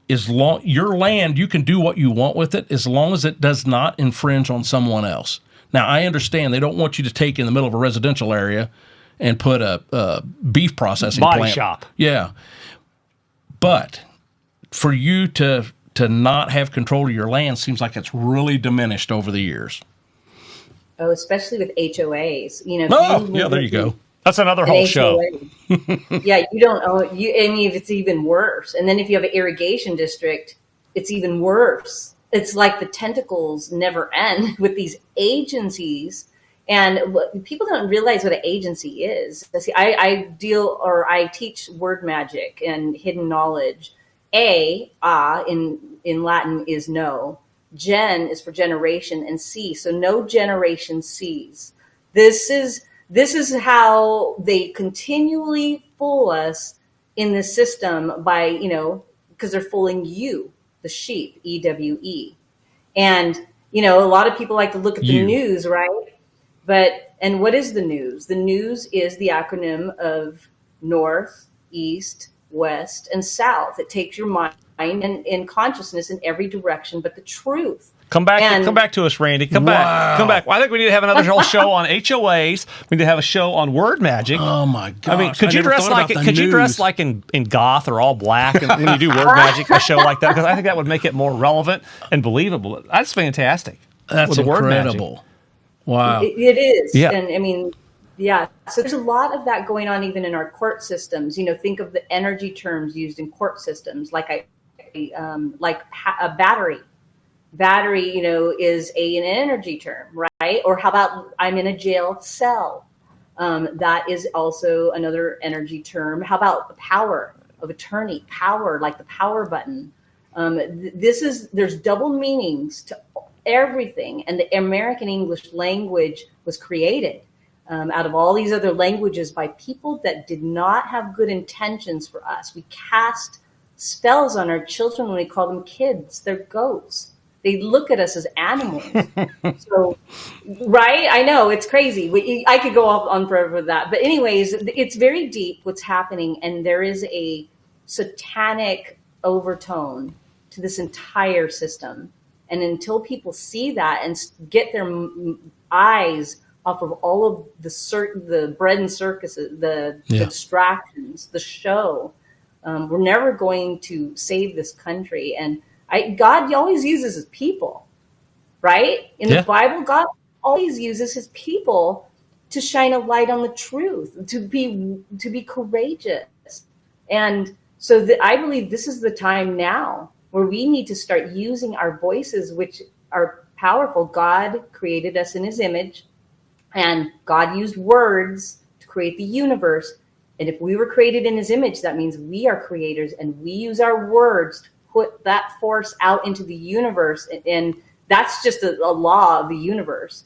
as long your land, you can do what you want with it as long as it does not infringe on someone else. Now, I understand they don't want you to take in the middle of a residential area and put a beef processing body plant. shop. Yeah. But for you to not have control of your land seems like it's really diminished over the years. Oh, especially with HOAs. There you go. That's another whole show. Yeah, you don't own. It's even worse. And then if you have an irrigation district, it's even worse. It's like the tentacles never end with these agencies. And people don't realize what an agency is. See, I teach word magic and hidden knowledge. In Latin is no. Gen is for generation, and C. So no generation sees. This is how they continually fool us in the system by, because they're fooling you, the sheep, EWE. And, a lot of people like to look at the news, right? And what is the news? The news is the acronym of North, East, West, and South. It takes your mind and consciousness in every direction but the truth. Come back to us, Randy. Come back. Well, I think we need to have another whole show on HOAs. We need to have a show on word magic. Oh my gosh! I mean, could you dress like in goth or all black and when you do word magic, a show like that? Because I think that would make it more relevant and believable. That's fantastic. That's incredible. Wow. It is. Yeah. And yeah. So there's a lot of that going on even in our court systems. Think of the energy terms used in court systems, like a battery. Battery, is an energy term, right? Or how about I'm in a jail cell? That is also another energy term. How about the power of attorney? Power, like the power button. There's double meanings to everything. And the American English language was created out of all these other languages by people that did not have good intentions for us. We cast spells on our children when we call them kids. They're goats. They look at us as animals. So, right? I know, it's crazy. I could go on forever with that. But anyways, it's very deep what's happening. And there is a satanic overtone to this entire system. And until people see that and get their eyes off of all of the bread and circuses, the distractions, the show, we're never going to save this country. And God always uses his people, right? In the Bible, God always uses his people to shine a light on the truth, to be courageous. And so I believe this is the time now where we need to start using our voices, which are powerful. God created us in his image, and God used words to create the universe. And if we were created in his image, that means we are creators, and we use our words to put that force out into the universe. And that's just a law of the universe.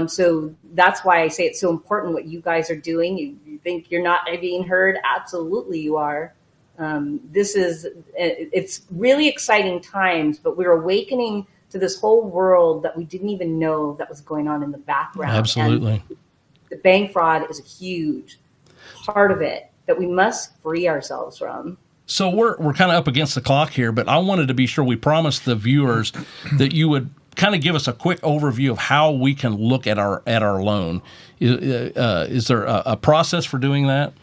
So that's why I say it's so important what you guys are doing. You think you're not being heard? Absolutely you are. It's really exciting times, but we're awakening to to this whole world that we didn't even know that was going on in the background. Absolutely. And the bank fraud is a huge part of it that we must free ourselves from. So we're kind of up against the clock here, but I wanted to be sure we promised the viewers that you would kind of give us a quick overview of how we can look at our loan. Is there a process for doing that?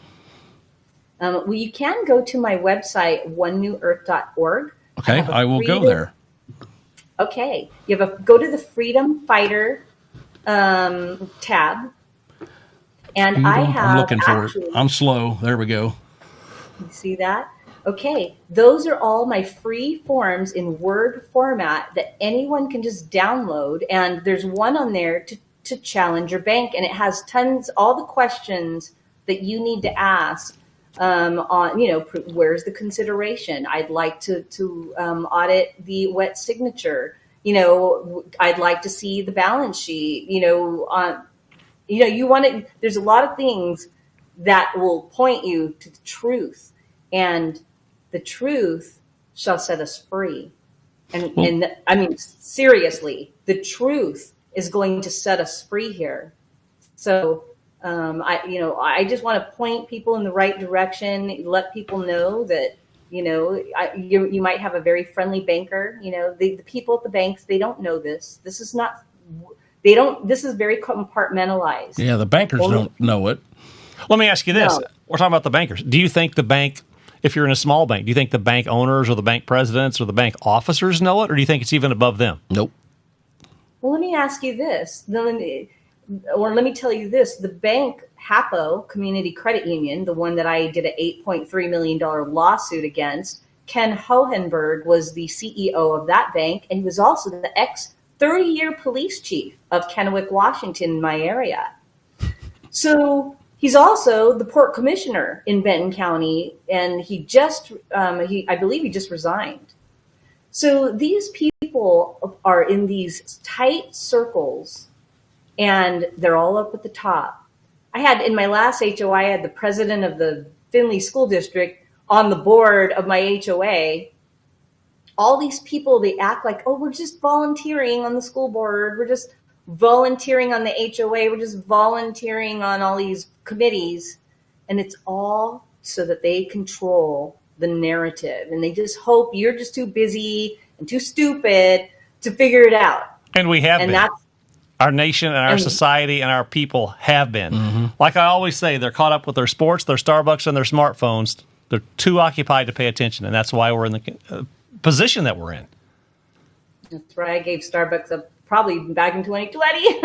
Well, you can go to my website, onenewearth.org. Okay, I will go there. Okay, go to the Freedom Fighter tab, and I'm looking for it. I'm slow. There we go. You see that? Okay, those are all my free forms in Word format that anyone can just download. And there's one on there to challenge your bank. And it has all the questions that you need to ask on, where's the consideration? I'd like to audit the wet signature. I'd like to see the balance sheet, there's a lot of things that will point you to the truth. And the truth shall set us free. And I mean, seriously, the truth is going to set us free here. So, I just want to point people in the right direction, let people know that, you might have a very friendly banker. The people at the banks, they don't know this. This is very compartmentalized. Yeah, the bankers don't know it. Let me ask you this. No. We're talking about the bankers. Do you think the bank, if you're in a small bank, do you think the bank owners or the bank presidents or the bank officers know it, or do you think it's even above them? Nope. Well, let me ask you this. Let me tell you this. The bank, HAPO, Community Credit Union, the one that I did an $8.3 million lawsuit against, Ken Hohenberg was the CEO of that bank, and he was also the ex-30-year police chief of Kennewick, Washington, in my area. So he's also the port commissioner in Benton County, and I believe he just resigned. So these people are in these tight circles, and they're all up at the top. In my last HOA, I had the president of the Findlay School District on the board of my HOA. All these people, they act like, oh, we're just volunteering on the school board. We're just volunteering on the HOA. We're just volunteering on all these committees. And it's all so that they control the narrative. And they just hope you're just too busy and too stupid to figure it out. And we have and been. Our nation and our society and our people have been. Mm-hmm. Like I always say, they're caught up with their sports, their Starbucks, and their smartphones. They're too occupied to pay attention. And that's why we're in the position that we're in. That's right. I gave Starbucks up probably back in 2020.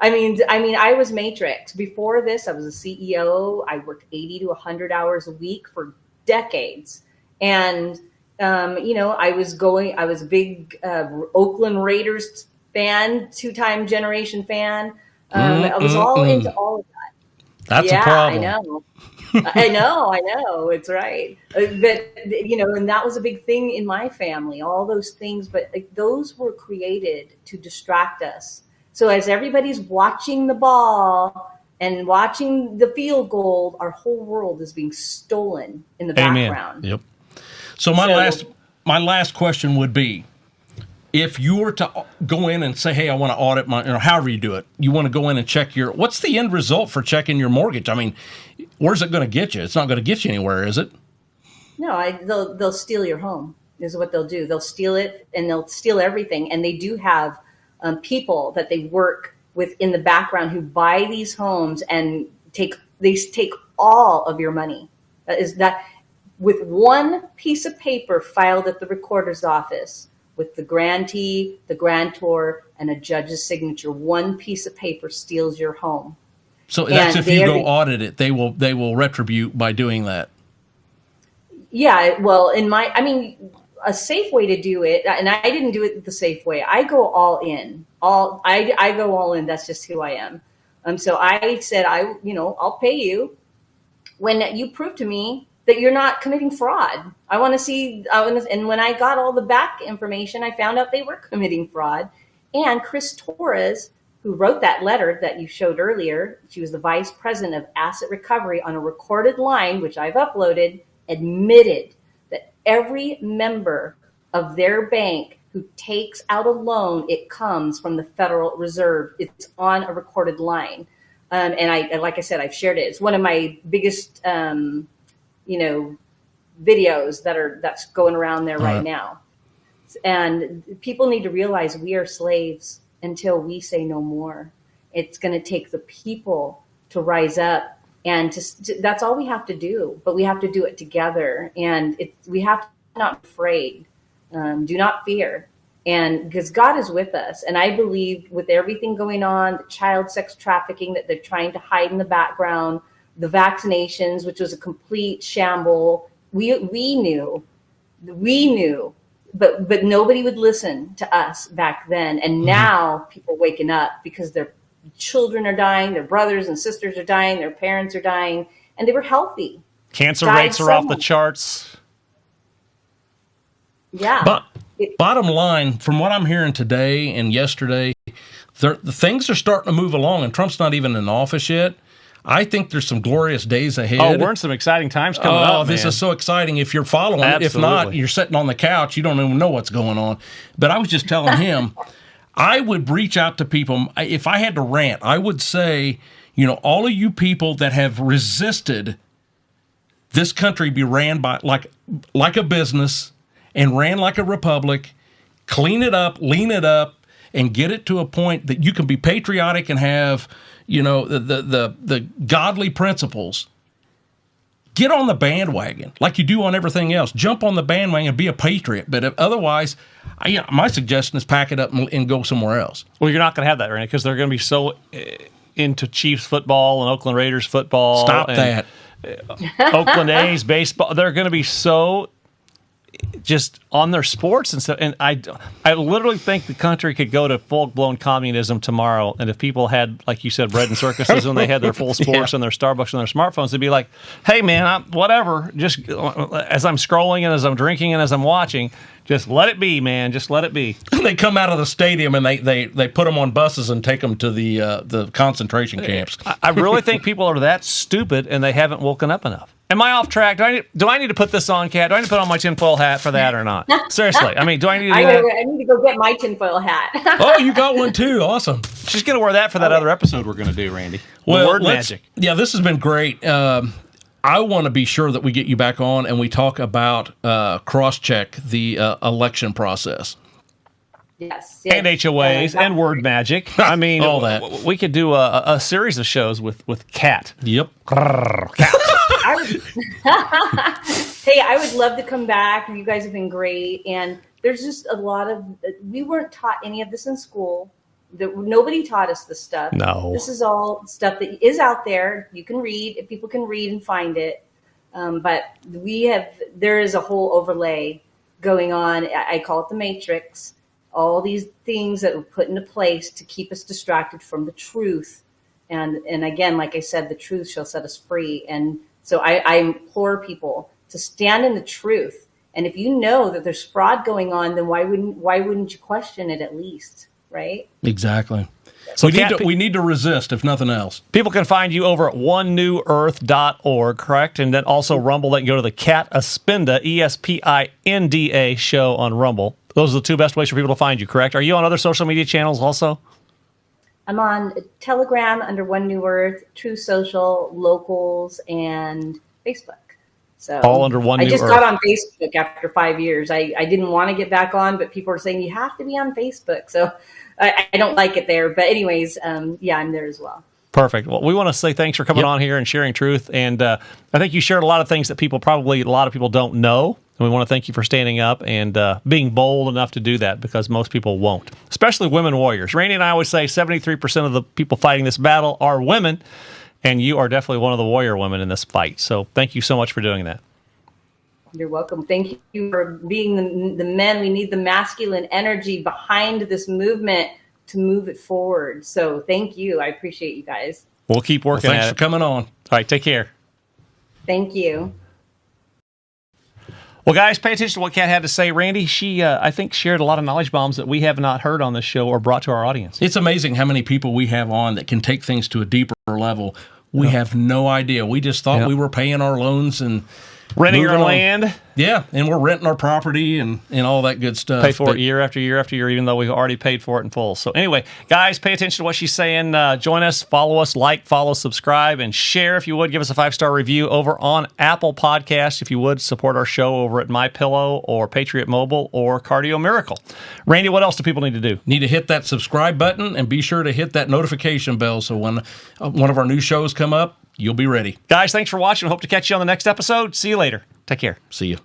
I was Matrix. Before this, I was a CEO. I worked 80 to 100 hours a week for decades. And, I was a big Oakland Raiders fan, 2-time generation fan. I was all into all of that. That's a problem. I know. It's right. But, and that was a big thing in my family, all those things. But those were created to distract us. So as everybody's watching the ball and watching the field goal, our whole world is being stolen in the background. Yep. So my last question would be, if you were to go in and say, hey, I want to audit however you do it, you want to go in and check what's the end result for checking your mortgage? I mean, where's it going to get you? It's not going to get you anywhere, is it? No, they'll steal your home is what they'll do. They'll steal it and they'll steal everything. And they do have people that they work with in the background who buy these homes and take all of your money. That with one piece of paper filed at the recorder's office, with the grantee, the grantor, and a judge's signature. One piece of paper steals your home. So that's if you go audit it, they will retribute by doing that. Yeah, well, a safe way to do it, and I didn't do it the safe way. I go all in. I go all in. That's just who I am. So I said, I'll pay you when you prove to me that you're not committing fraud. I want to see, and when I got all the back information, I found out they were committing fraud. And Chris Torres, who wrote that letter that you showed earlier, she was the vice president of asset recovery, on a recorded line, which I've uploaded, admitted that every member of their bank who takes out a loan, it comes from the Federal Reserve. It's on a recorded line. And like I said, I've shared it. It's one of my biggest, videos that's going around there right now. And people need to realize we are slaves until we say no more. It's going to take the people to rise up, and that's all we have to do. But we have to do it together, and we have to not be afraid. Do not fear, and because God is with us. And I believe with everything going on, the child sex trafficking that they're trying to hide in the background, the vaccinations, which was a complete shamble. We knew, but nobody would listen to us back then. And now people waking up because their children are dying, their brothers and sisters are dying, their parents are dying, and they were healthy. Cancer rates are off the charts. Yeah. But bottom line, from what I'm hearing today and yesterday, the things are starting to move along, and Trump's not even in office yet. I think there's some glorious days ahead. Oh, we're in some exciting times coming up. Oh, this is so exciting if you're following. Absolutely. If not, you're sitting on the couch. You don't even know what's going on. But I was just telling him, I would reach out to people. If I had to rant, I would say, all of you people that have resisted this country be ran by like a business and ran like a republic, clean it up, lean it up, and get it to a point that you can be patriotic and have the godly principles. Get on the bandwagon like you do on everything else. Jump on the bandwagon and be a patriot. But otherwise, my suggestion is pack it up and go somewhere else. Well, you're not going to have that, Randy, because they're going to be so into Chiefs football and Oakland Raiders football. Stop that. Oakland A's baseball. They're going to be so just on their sports and stuff. And I literally think the country could go to full-blown communism tomorrow. And if people had, like you said, bread and circuses and they had their full sports and their Starbucks and their smartphones, they'd be like, hey, man, whatever. Just as I'm scrolling and as I'm drinking and as I'm watching, just let it be, man. Just let it be. They come out of the stadium and they put them on buses and take them to the concentration camps. I really think people are that stupid and they haven't woken up enough. Am I off track? Do I need to put this on, Kat? Do I need to put on my tinfoil hat for that or not? Seriously. I mean, do I need to do that? I need to go get my tinfoil hat. Oh, you got one too. Awesome. She's going to wear that for that other episode we're going to do, Randy. Well, word magic. Yeah, this has been great. I want to be sure that we get you back on and we talk about cross-check the election process. Yes. And HOAs and word magic. I mean, all that. We could do a series of shows with Kat. Yep. Kat. Hey, I would love to come back. You guys have been great. And there's just a lot of, we weren't taught any of this in school. Nobody taught us this stuff. No. This is all stuff that is out there. You can read, if people can read and find it. But there is a whole overlay going on. I call it the Matrix. All these things that were put into place to keep us distracted from the truth. And again, like I said, the truth shall set us free. And so I implore people to stand in the truth. And if you know that there's fraud going on, then why wouldn't you question it at least, right? Exactly. So we need to resist, if nothing else. People can find you over at onenewearth.org, correct? And then also Rumble. They can go to the Kat Espinda, ESPINDA show on Rumble. Those are the two best ways for people to find you, correct? Are you on other social media channels also? I'm on Telegram under One New Earth, True Social, Locals, and Facebook. So all under One New Earth. I just got on Facebook after 5 years. I didn't want to get back on, but people are saying you have to be on Facebook. So I don't like it there. But anyways, yeah, I'm there as well. Perfect. Well, we want to say thanks for coming on here and sharing truth. And I think you shared a lot of things that a lot of people don't know. And we want to thank you for standing up and being bold enough to do that, because most people won't, especially women warriors. Randy and I always say 73% of the people fighting this battle are women, and you are definitely one of the warrior women in this fight. So thank you so much for doing that. You're welcome. Thank you for being the men. We need the masculine energy behind this movement to move it forward. So thank you. I appreciate you guys. We'll keep working Thanks for coming on. All right, take care. Thank you. Well, guys, pay attention to what Kat had to say. Randy, she, I think, shared a lot of knowledge bombs that we have not heard on this show or brought to our audience. It's amazing how many people we have on that can take things to a deeper level. We have no idea. We just thought we were paying our loans and Renting our moving on. land. Yeah, and we're renting our property and all that good stuff. Pay for it year after year after year, even though we've already paid for it in full. So anyway, guys, pay attention to what she's saying. Join us, follow us, follow, subscribe, and share if you would. Give us a 5-star review over on Apple Podcasts if you would. Support our show over at MyPillow or Patriot Mobile or Cardio Miracle. Randy, what else do people need to do? Need to hit that subscribe button and be sure to hit that notification bell so when one of our new shows come up, you'll be ready. Guys, thanks for watching. Hope to catch you on the next episode. See you later. Take care. See you.